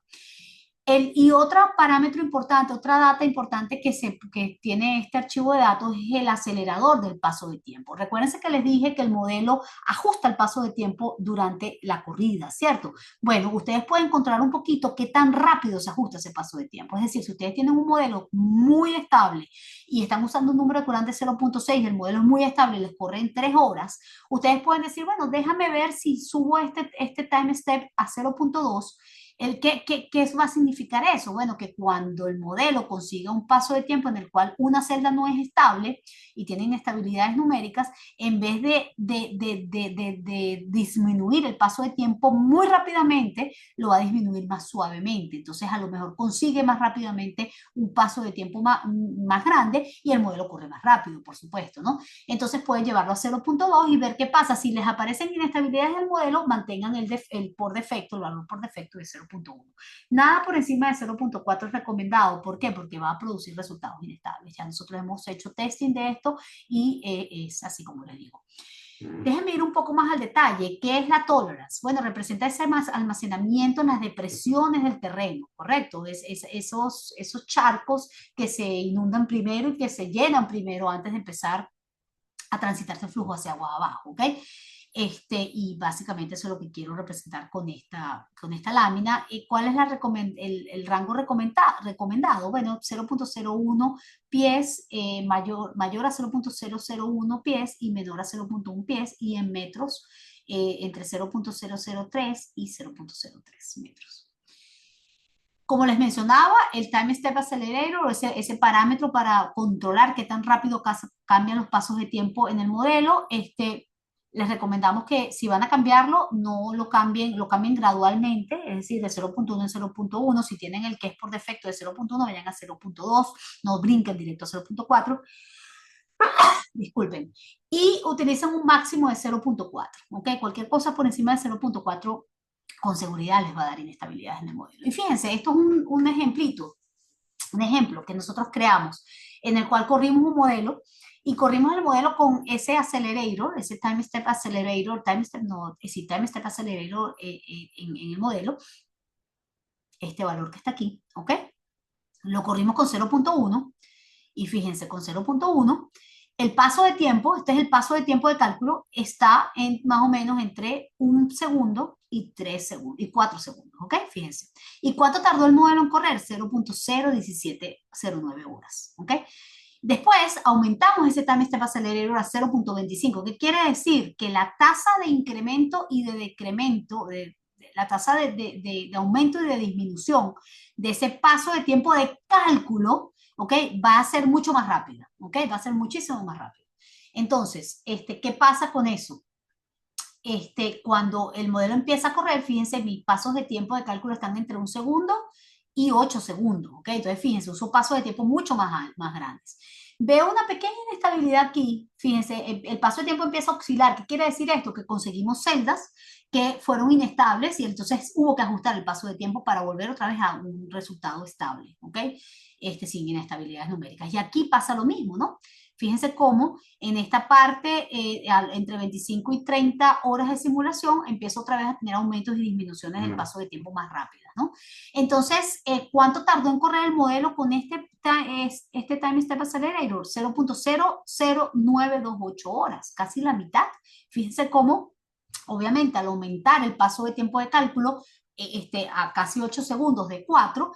Y otro parámetro importante, otra data importante que tiene este archivo de datos es el acelerador del paso de tiempo. Recuérdense que les dije que el modelo ajusta el paso de tiempo durante la corrida, ¿cierto? Bueno, ustedes pueden controlar un poquito qué tan rápido se ajusta ese paso de tiempo. Es decir, si ustedes tienen un modelo muy estable y están usando un número de Courant de 0.6, el modelo es muy estable y les corre en 3 horas, ustedes pueden decir, bueno, déjame ver si subo este time step a 0.2. ¿Qué va a significar eso? Bueno, que cuando el modelo consiga un paso de tiempo en el cual una celda no es estable y tiene inestabilidades numéricas, en vez de disminuir el paso de tiempo muy rápidamente, lo va a disminuir más suavemente. Entonces, a lo mejor consigue más rápidamente un paso de tiempo más grande y el modelo corre más rápido, por supuesto, ¿no? Entonces, pueden llevarlo a 0.2 y ver qué pasa. Si les aparecen inestabilidades del modelo, mantengan el valor por defecto de 0.1. Nada por encima de 0.4 es recomendado. ¿Por qué? Porque va a producir resultados inestables. Ya nosotros hemos hecho testing de esto y es así como les digo. Déjenme ir un poco más al detalle. ¿Qué es la tolerance? Bueno, representa ese almacenamiento en las depresiones del terreno, ¿correcto? Esos charcos que se inundan primero y que se llenan primero antes de empezar a transitarse el flujo hacia agua abajo, ¿ok? Y básicamente eso es lo que quiero representar con esta lámina. ¿Y cuál es el rango recomendado? Bueno, 0.01 pies, mayor a 0.001 pies y menor a 0.1 pies, y en metros entre 0.003 y 0.03 metros. Como les mencionaba, el Time Step Accelerator, ese parámetro para controlar qué tan rápido cambian los pasos de tiempo en el modelo, les recomendamos que si van a cambiarlo, no lo cambien gradualmente, es decir, de 0.1 en 0.1. Si tienen el que es por defecto de 0.1, vayan a 0.2, no brinquen directo a 0.4. Disculpen. Y utilicen un máximo de 0.4, ¿ok? Cualquier cosa por encima de 0.4 con seguridad les va a dar inestabilidades en el modelo. Y fíjense, esto es un ejemplo que nosotros creamos, en el cual corrimos un modelo y corrimos el modelo con ese accelerator, ese time step accelerator, time step accelerator en el modelo, este valor que está aquí, ¿ok? Lo corrimos con 0.1 y fíjense, con 0.1 el paso de tiempo, este es el paso de tiempo de cálculo, está en más o menos entre 1 segundo y 3 segundos, y 4 segundos, ¿ok? Fíjense. ¿Y cuánto tardó el modelo en correr? 0.01709 horas, ¿ok? Después aumentamos ese time step accelerator a 0.25. ¿Qué quiere decir? Que la tasa de incremento y de decremento, la tasa de aumento y de disminución de ese paso de tiempo de cálculo, ¿ok? Va a ser mucho más rápida, ¿ok? Va a ser muchísimo más rápido. Entonces, ¿qué pasa con eso? Cuando el modelo empieza a correr, fíjense, mis pasos de tiempo de cálculo están entre 1 segundo y 8 segundos, ¿ok? Entonces, fíjense, uso pasos de tiempo mucho más grandes. Veo una pequeña inestabilidad aquí, fíjense, el paso de tiempo empieza a oscilar. ¿Qué quiere decir esto? Que conseguimos celdas que fueron inestables y entonces hubo que ajustar el paso de tiempo para volver otra vez a un resultado estable, ¿ok? Sin inestabilidades numéricas. Y aquí pasa lo mismo, ¿no? Fíjense cómo en esta parte, entre 25 y 30 horas de simulación, empiezo otra vez a tener aumentos y disminuciones del paso de tiempo más rápidas, ¿no? Entonces, ¿cuánto tardó en correr el modelo con este Time Step Accelerator? 0.00928 horas, casi la mitad. Fíjense cómo, obviamente, al aumentar el paso de tiempo de cálculo a casi 8 segundos de 4,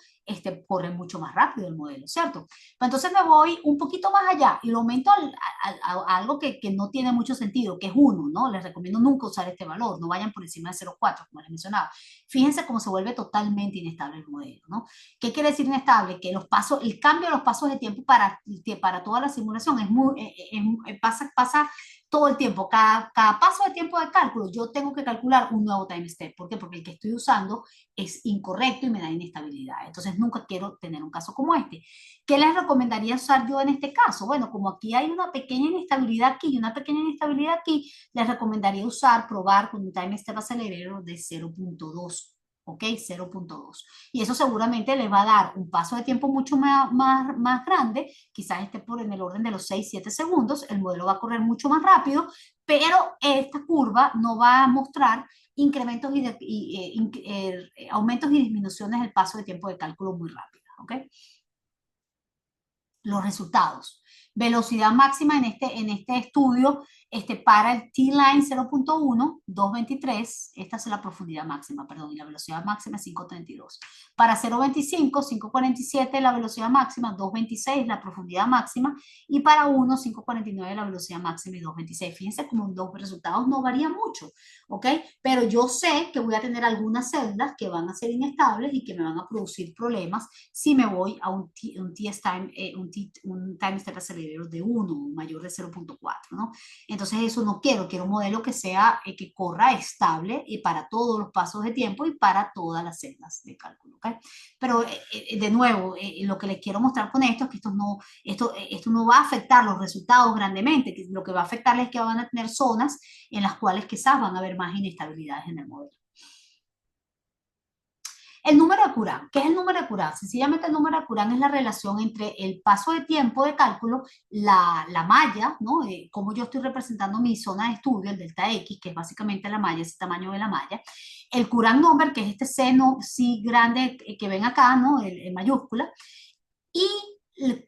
corre mucho más rápido el modelo, ¿cierto? Entonces me voy un poquito más allá y lo aumento a algo que no tiene mucho sentido, que es 1, ¿no? Les recomiendo nunca usar este valor, no vayan por encima de 0.4, como les mencionaba. Fíjense cómo se vuelve totalmente inestable el modelo, ¿no? ¿Qué quiere decir inestable? Que el cambio de los pasos de tiempo para toda la simulación pasa todo el tiempo. Cada paso de tiempo de cálculo, yo tengo que calcular un nuevo time step. ¿Por qué? Porque el que estoy usando es incorrecto y me da inestabilidad. Entonces, nunca quiero tener un caso como este. ¿Qué les recomendaría usar yo en este caso? Bueno, como aquí hay una pequeña inestabilidad aquí y una pequeña inestabilidad aquí, les recomendaría probar con un time step accelerator de 0.2. ¿Ok? 0.2. Y eso seguramente les va a dar un paso de tiempo mucho más grande, quizás esté por en el orden de los 6-7 segundos, el modelo va a correr mucho más rápido, pero esta curva no va a mostrar incrementos aumentos y disminuciones del paso de tiempo de cálculo muy rápido. ¿Ok? Los resultados. Velocidad máxima en este estudio para el T-line 0.1, 223, esta es la profundidad máxima, perdón, y la velocidad máxima es 532. Para 0.25, 547 la velocidad máxima, 226 la profundidad máxima, y para 1, 549 la velocidad máxima y 226. Fíjense como los resultados no varían mucho, ¿ok? Pero yo sé que voy a tener algunas celdas que van a ser inestables y que me van a producir problemas si me voy a un time step accelerator de 1, mayor de 0.4, ¿no? Entonces eso no quiero un modelo que que corra estable y para todos los pasos de tiempo y para todas las celdas de cálculo, ¿ok? Pero de nuevo, lo que les quiero mostrar con esto es que esto no va a afectar los resultados grandemente, que lo que va a afectar es que van a tener zonas en las cuales quizás van a haber más inestabilidades en el modelo. El número de Curán. ¿Qué es el número de Curán? Sencillamente el número de Curán es la relación entre el paso de tiempo de cálculo, la malla, ¿no? Como yo estoy representando mi zona de estudio, el delta X, que es básicamente la malla, ese tamaño de la malla. El Curán number, que es este seno sí grande que ven acá, ¿no? En mayúscula. Y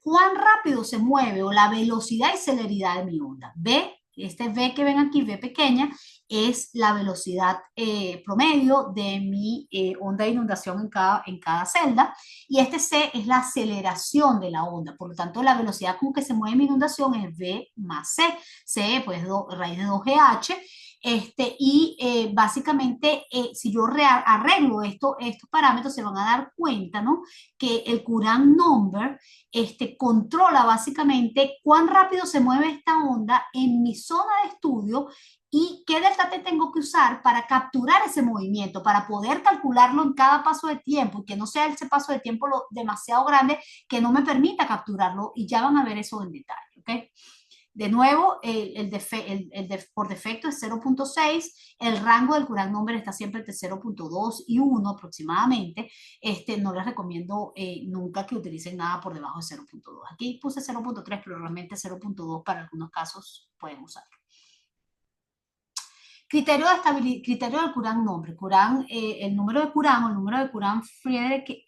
cuán rápido se mueve o la velocidad y celeridad de mi onda. V, este V que ven aquí, V pequeña, es la velocidad promedio de mi onda de inundación en cada celda, y este C es la aceleración de la onda. Por lo tanto, la velocidad con que se mueve mi inundación es V más C. C, pues raíz de 2GH. Básicamente, si yo arreglo estos parámetros, se van a dar cuenta, ¿no? Que el Courant number controla básicamente cuán rápido se mueve esta onda en mi zona de estudio y qué delta T tengo que usar para capturar ese movimiento, para poder calcularlo en cada paso de tiempo y que no sea ese paso de tiempo demasiado grande que no me permita capturarlo, y ya van a ver eso en detalle, ¿ok? De nuevo, por defecto es 0.6, el rango del Courant number está siempre entre 0.2 y 1 aproximadamente. No les recomiendo nunca que utilicen nada por debajo de 0.2. Aquí puse 0.3, pero realmente 0.2 para algunos casos pueden usar. Criterio de estabilidad, criterio del Courant nombre. Courant, el número de Courant o el número de Courant Friedrich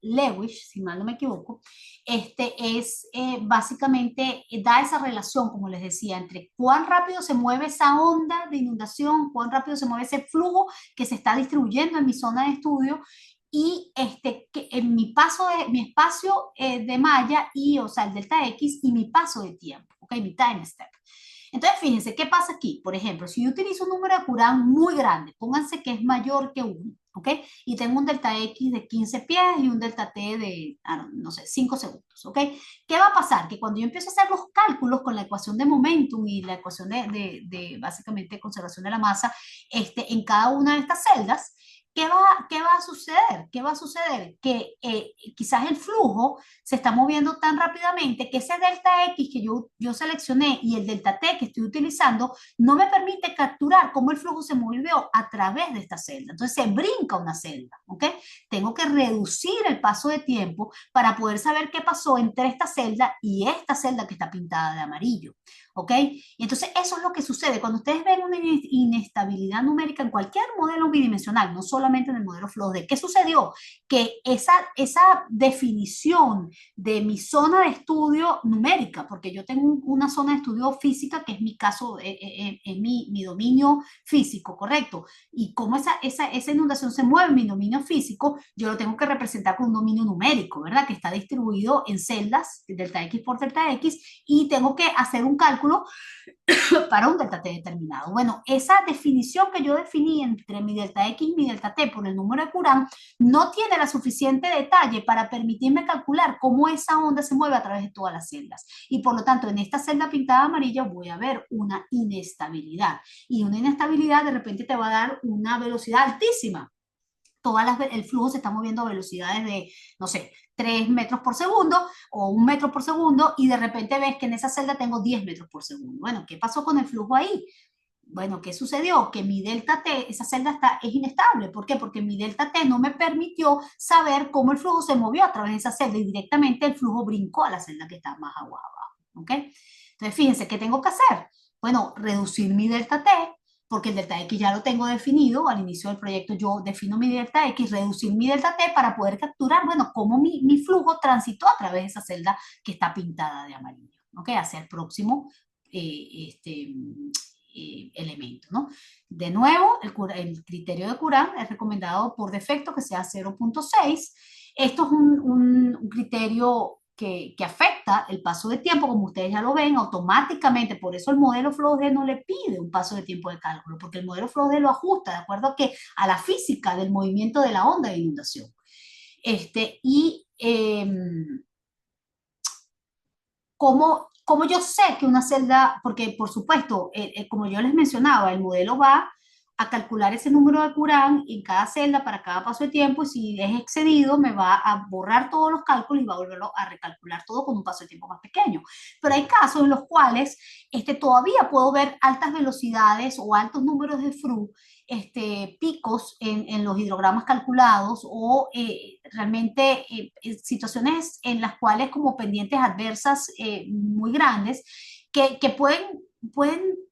Lewis, si mal no me equivoco, es básicamente, da esa relación, como les decía, entre cuán rápido se mueve esa onda de inundación, cuán rápido se mueve ese flujo que se está distribuyendo en mi zona de estudio, y que en mi espacio de malla, y, o sea, el delta X, y mi paso de tiempo, ¿ok? Mi time step. Entonces, fíjense, ¿qué pasa aquí? Por ejemplo, si yo utilizo un número de Courant muy grande, pónganse que es mayor que 1, ¿ok? Y tengo un delta X de 15 pies y un delta T de, no sé, 5 segundos, ¿ok? ¿Qué va a pasar? Que cuando yo empiezo a hacer los cálculos con la ecuación de momentum y la ecuación de básicamente conservación de la masa, en cada una de estas celdas, ¿qué va a suceder? ¿Qué va a suceder? Que quizás el flujo se está moviendo tan rápidamente que ese delta X que yo seleccioné y el delta T que estoy utilizando no me permite capturar cómo el flujo se movió a través de esta celda. Entonces se brinca una celda, ¿ok? Tengo que reducir el paso de tiempo para poder saber qué pasó entre esta celda y esta celda que está pintada de amarillo, ¿ok? Y entonces eso es lo que sucede cuando ustedes ven una inestabilidad numérica en cualquier modelo bidimensional, no solamente en el modelo FLOSD. ¿Qué sucedió? Que esa definición de mi zona de estudio numérica, porque yo tengo una zona de estudio física, que es mi caso, es mi dominio físico, ¿correcto? Y cómo esa inundación se mueve en mi dominio físico, yo lo tengo que representar con un dominio numérico, ¿verdad? Que está distribuido en celdas, delta X por delta X, y tengo que hacer un cálculo para un delta T determinado. Bueno, esa definición que yo definí entre mi delta X y mi delta T por el número de Courant no tiene la suficiente detalle para permitirme calcular cómo esa onda se mueve a través de todas las celdas. Y por lo tanto, en esta celda pintada amarilla voy a ver una inestabilidad. Y una inestabilidad de repente te va a dar una velocidad altísima. El flujo se está moviendo a velocidades de, no sé, 3 metros por segundo o 1 metro por segundo, y de repente ves que en esa celda tengo 10 metros por segundo. Bueno, ¿qué pasó con el flujo ahí? Bueno, ¿qué sucedió? Que mi delta T, esa celda es inestable. ¿Por qué? Porque mi delta T no me permitió saber cómo el flujo se movió a través de esa celda, y directamente el flujo brincó a la celda que está más abajo. ¿Ok? Entonces, fíjense, ¿qué tengo que hacer? Bueno, reducir mi delta T, porque el delta X ya lo tengo definido. Al inicio del proyecto yo defino mi delta X, reducir mi delta T para poder capturar, bueno, cómo mi flujo transitó a través de esa celda que está pintada de amarillo, ¿ok? Hacia el próximo elemento, ¿no? De nuevo, el criterio de Courant es recomendado por defecto que sea 0.6. Esto es un criterio que afecta el paso de tiempo, como ustedes ya lo ven, automáticamente. Por eso el modelo FLOSD no le pide un paso de tiempo de cálculo, porque el modelo FLOSD lo ajusta de acuerdo a la física del movimiento de la onda de inundación. ¿Cómo yo sé que una celda? Porque por supuesto, como yo les mencionaba, el modelo va a calcular ese número de Curán en cada celda para cada paso de tiempo, y si es excedido me va a borrar todos los cálculos y va a volverlo a recalcular todo con un paso de tiempo más pequeño. Pero hay casos en los cuales todavía puedo ver altas velocidades o altos números de FRU, picos en los hidrogramas calculados, o realmente situaciones en las cuales como pendientes adversas muy grandes que pueden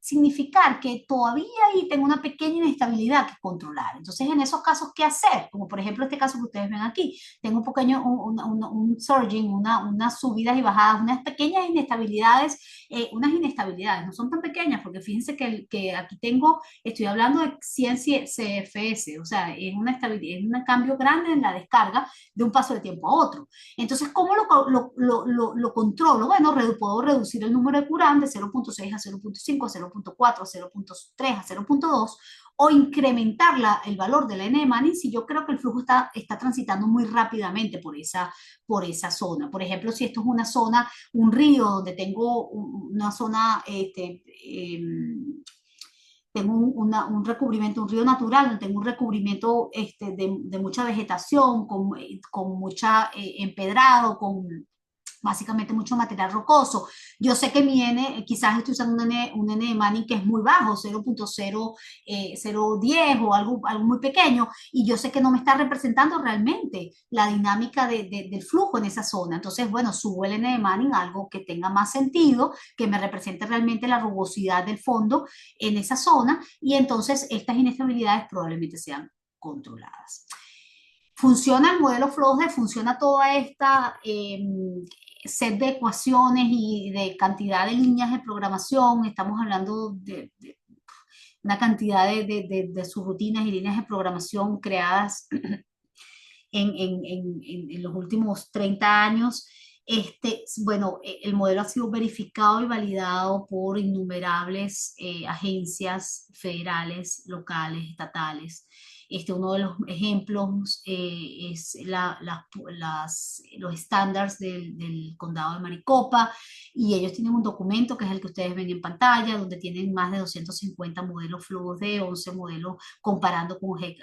significar que todavía ahí tengo una pequeña inestabilidad que controlar. Entonces, en esos casos, ¿qué hacer? Como por ejemplo este caso que ustedes ven aquí. Tengo un pequeño, un surging, unas subidas y bajadas, unas pequeñas inestabilidades, no son tan pequeñas, porque fíjense que aquí estoy hablando de 100 CFS, o sea, es una estabilidad, es un cambio grande en la descarga de un paso de tiempo a otro. Entonces, ¿cómo lo controlo? Bueno, puedo reducir el número de Curán de 0.6 a 0.5, a 0.4, a 0.3, a 0.2, o incrementar el valor de la N de Manning si yo creo que el flujo está transitando muy rápidamente por esa zona. Por ejemplo, si esto es una zona, un río donde tengo una zona, tengo un recubrimiento, un río natural, donde tengo un recubrimiento de mucha vegetación, con mucha empedrado, con básicamente mucho material rocoso. Yo sé que mi N, quizás estoy usando un N de Manning que es muy bajo, 0.010 o algo muy pequeño, y yo sé que no me está representando realmente la dinámica del flujo en esa zona. Entonces, bueno, subo el N de Manning a algo que tenga más sentido, que me represente realmente la rugosidad del fondo en esa zona, y entonces estas inestabilidades probablemente sean controladas. Funciona el modelo FLOSDE, funciona toda esta set de ecuaciones y de cantidad de líneas de programación. Estamos hablando de una cantidad de subrutinas y líneas de programación creadas en los últimos 30 años. Bueno, el modelo ha sido verificado y validado por innumerables agencias federales, locales, estatales. Uno de los ejemplos es los estándares del condado de Maricopa, y ellos tienen un documento que es el que ustedes ven en pantalla, donde tienen más de 250 modelos flujos de 11 modelos, comparando con GEC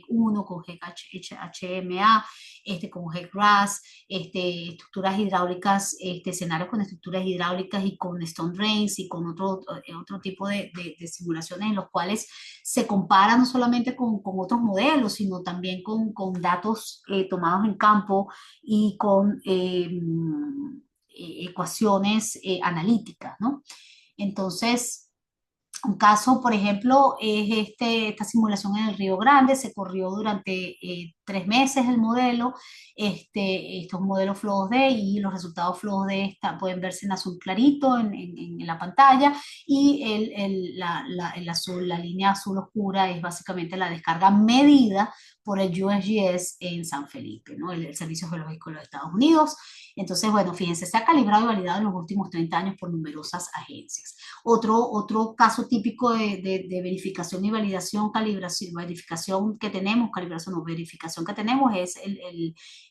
1, con GEC HMA, con GEC RAS, estructuras hidráulicas, escenarios con estructuras hidráulicas y con Stone Drains y con otro tipo de simulaciones en los cuales se compara no solamente con otros modelos, sino también con datos tomados en campo y con ecuaciones analíticas, ¿no? Entonces, un caso, por ejemplo, es esta simulación en el Río Grande. Se corrió durante 3 meses el modelo. Estos modelos flujos D, y los resultados flujos D pueden verse en azul clarito en la pantalla, y el azul, la línea azul oscura, es básicamente la descarga medida por el USGS en San Felipe, ¿no? El Servicio Geológico de los Estados Unidos. Entonces, bueno, fíjense, se ha calibrado y validado en los últimos 30 años por numerosas agencias. Otro caso típico de verificación y validación, verificación que tenemos, calibración o verificación que tenemos, es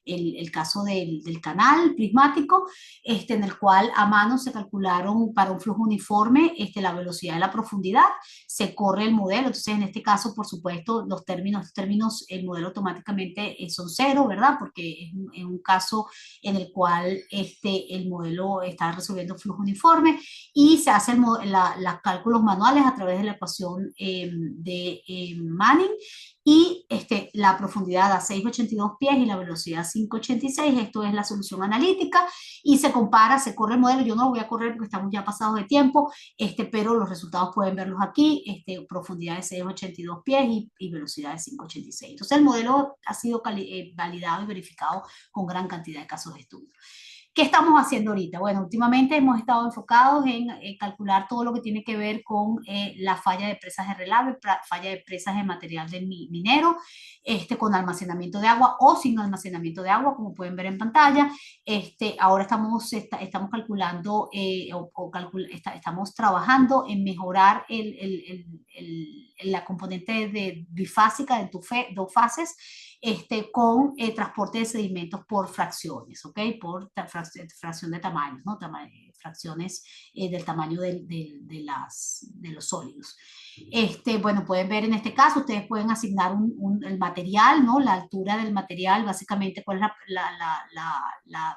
el caso del canal prismático, en el cual a mano se calcularon para un flujo uniforme la velocidad y la profundidad, se corre el modelo. Entonces, en este caso, por supuesto, los términos el modelo automáticamente son cero, ¿verdad? Porque es un caso en el cual el modelo está resolviendo flujo uniforme, y se hacen los cálculos manuales a través de la ecuación de Manning, y la profundidad a 6,82 pies y la velocidad 5,86. Esto es la solución analítica, y se compara, se corre el modelo. Yo no lo voy a correr porque estamos ya pasados de tiempo, pero los resultados pueden verlos aquí, profundidad de 6,82 pies y velocidad de 5,86. Entonces el modelo ha sido validado y verificado con gran cantidad de casos de estudio. ¿Qué estamos haciendo ahorita? Bueno, últimamente hemos estado enfocados en calcular todo lo que tiene que ver con la falla de presas de relave, falla de presas de material del minero, con almacenamiento de agua o sin almacenamiento de agua, como pueden ver en pantalla. Ahora estamos calculando estamos trabajando en mejorar la componente bifásica de dos fases, con transporte de sedimentos por fracciones, ¿ok? Por fracción de tamaños, ¿no? fracciones del tamaño de los sólidos. Bueno, pueden ver en este caso, ustedes pueden asignar el material, ¿no? La altura del material, básicamente cuál es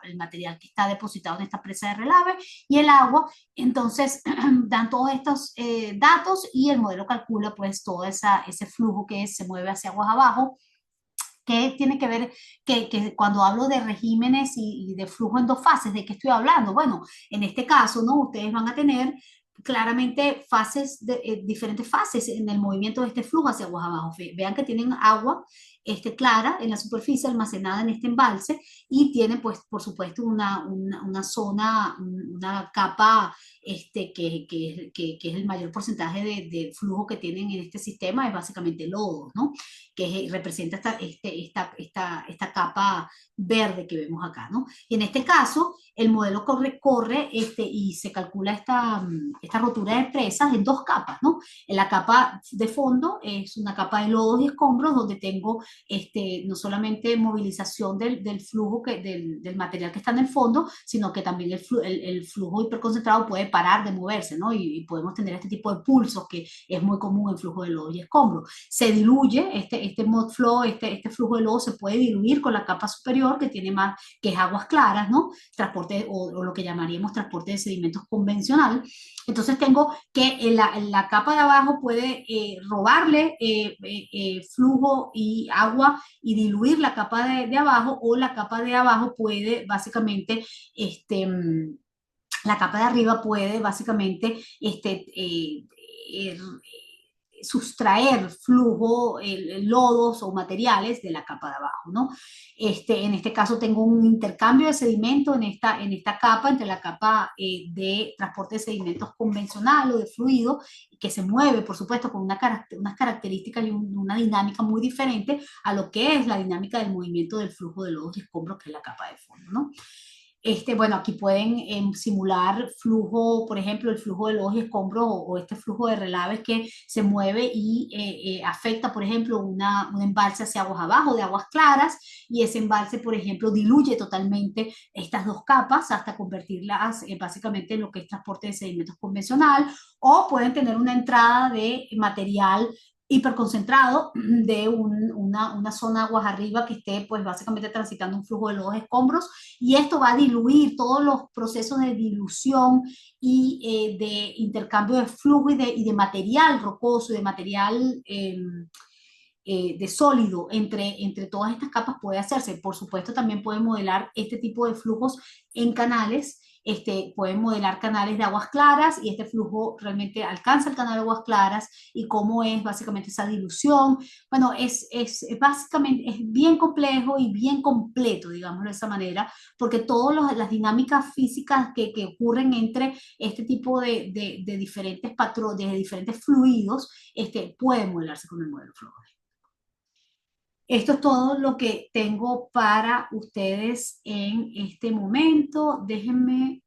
el material que está depositado en esta presa de relave y el agua. Entonces, dan todos estos datos y el modelo calcula pues todo ese flujo que se mueve hacia aguas abajo. ¿Qué tiene que ver que cuando hablo de regímenes y de flujo en dos fases? ¿De qué estoy hablando? Bueno, en este caso, ¿no? Ustedes van a tener claramente diferentes fases en el movimiento de este flujo hacia aguas abajo. Vean que tienen agua clara en la superficie almacenada en este embalse y tienen, pues, por supuesto, una zona, una capa que es el mayor porcentaje de flujo que tienen en este sistema, es básicamente lodo, ¿no? Que representa esta capa verde que vemos acá, ¿no? Y en este caso, el modelo corre y se calcula esta rotura de presas en dos capas, ¿no? En la capa de fondo es una capa de lodos y escombros donde tengo no solamente movilización del flujo, del material que está en el fondo, sino que también el flujo hiperconcentrado puede parar de moverse, ¿no? Y podemos tener este tipo de pulsos que es muy común en flujo de lodos y escombros. Se diluye, este mud flow, este flujo de lodo se puede diluir con la capa superior que tiene más, que es aguas claras, ¿no? Transporte o lo que llamaríamos transporte de sedimentos convencional. Entonces tengo que la capa de abajo puede robarle flujo y agua y diluir la capa de abajo, o la capa de abajo puede básicamente, la capa de arriba puede básicamente eh, sustraer flujo, lodos o materiales de la capa de abajo, ¿no? En este caso tengo un intercambio de sedimento en esta capa, entre la capa de transporte de sedimentos convencional o de fluido, que se mueve, por supuesto, con unas características y una dinámica muy diferente a lo que es la dinámica del movimiento del flujo de lodos y escombros, que es la capa de fondo, ¿no? Bueno, aquí pueden simular flujo, por ejemplo, el flujo de lodos y escombros o este flujo de relaves que se mueve y afecta, por ejemplo, un embalse hacia aguas abajo de aguas claras, y ese embalse, por ejemplo, diluye totalmente estas dos capas hasta convertirlas básicamente en lo que es transporte de sedimentos convencional, o pueden tener una entrada de material hiperconcentrado de una zona aguas arriba que esté pues básicamente transitando un flujo de lodos escombros, y esto va a diluir todos los procesos de dilución y de intercambio de flujo y de material rocoso y de material de sólido entre todas estas capas puede hacerse. Por supuesto, también pueden modelar este tipo de flujos en canales. Pueden modelar canales de aguas claras y este flujo realmente alcanza el canal de aguas claras y cómo es básicamente esa dilución. Bueno, básicamente es bien complejo y bien completo, digámoslo de esa manera, porque todas las dinámicas físicas que ocurren entre este tipo de diferentes patrones, de diferentes fluidos, pueden modelarse con el modelo Flow. Esto es todo lo que tengo para ustedes en este momento. Déjenme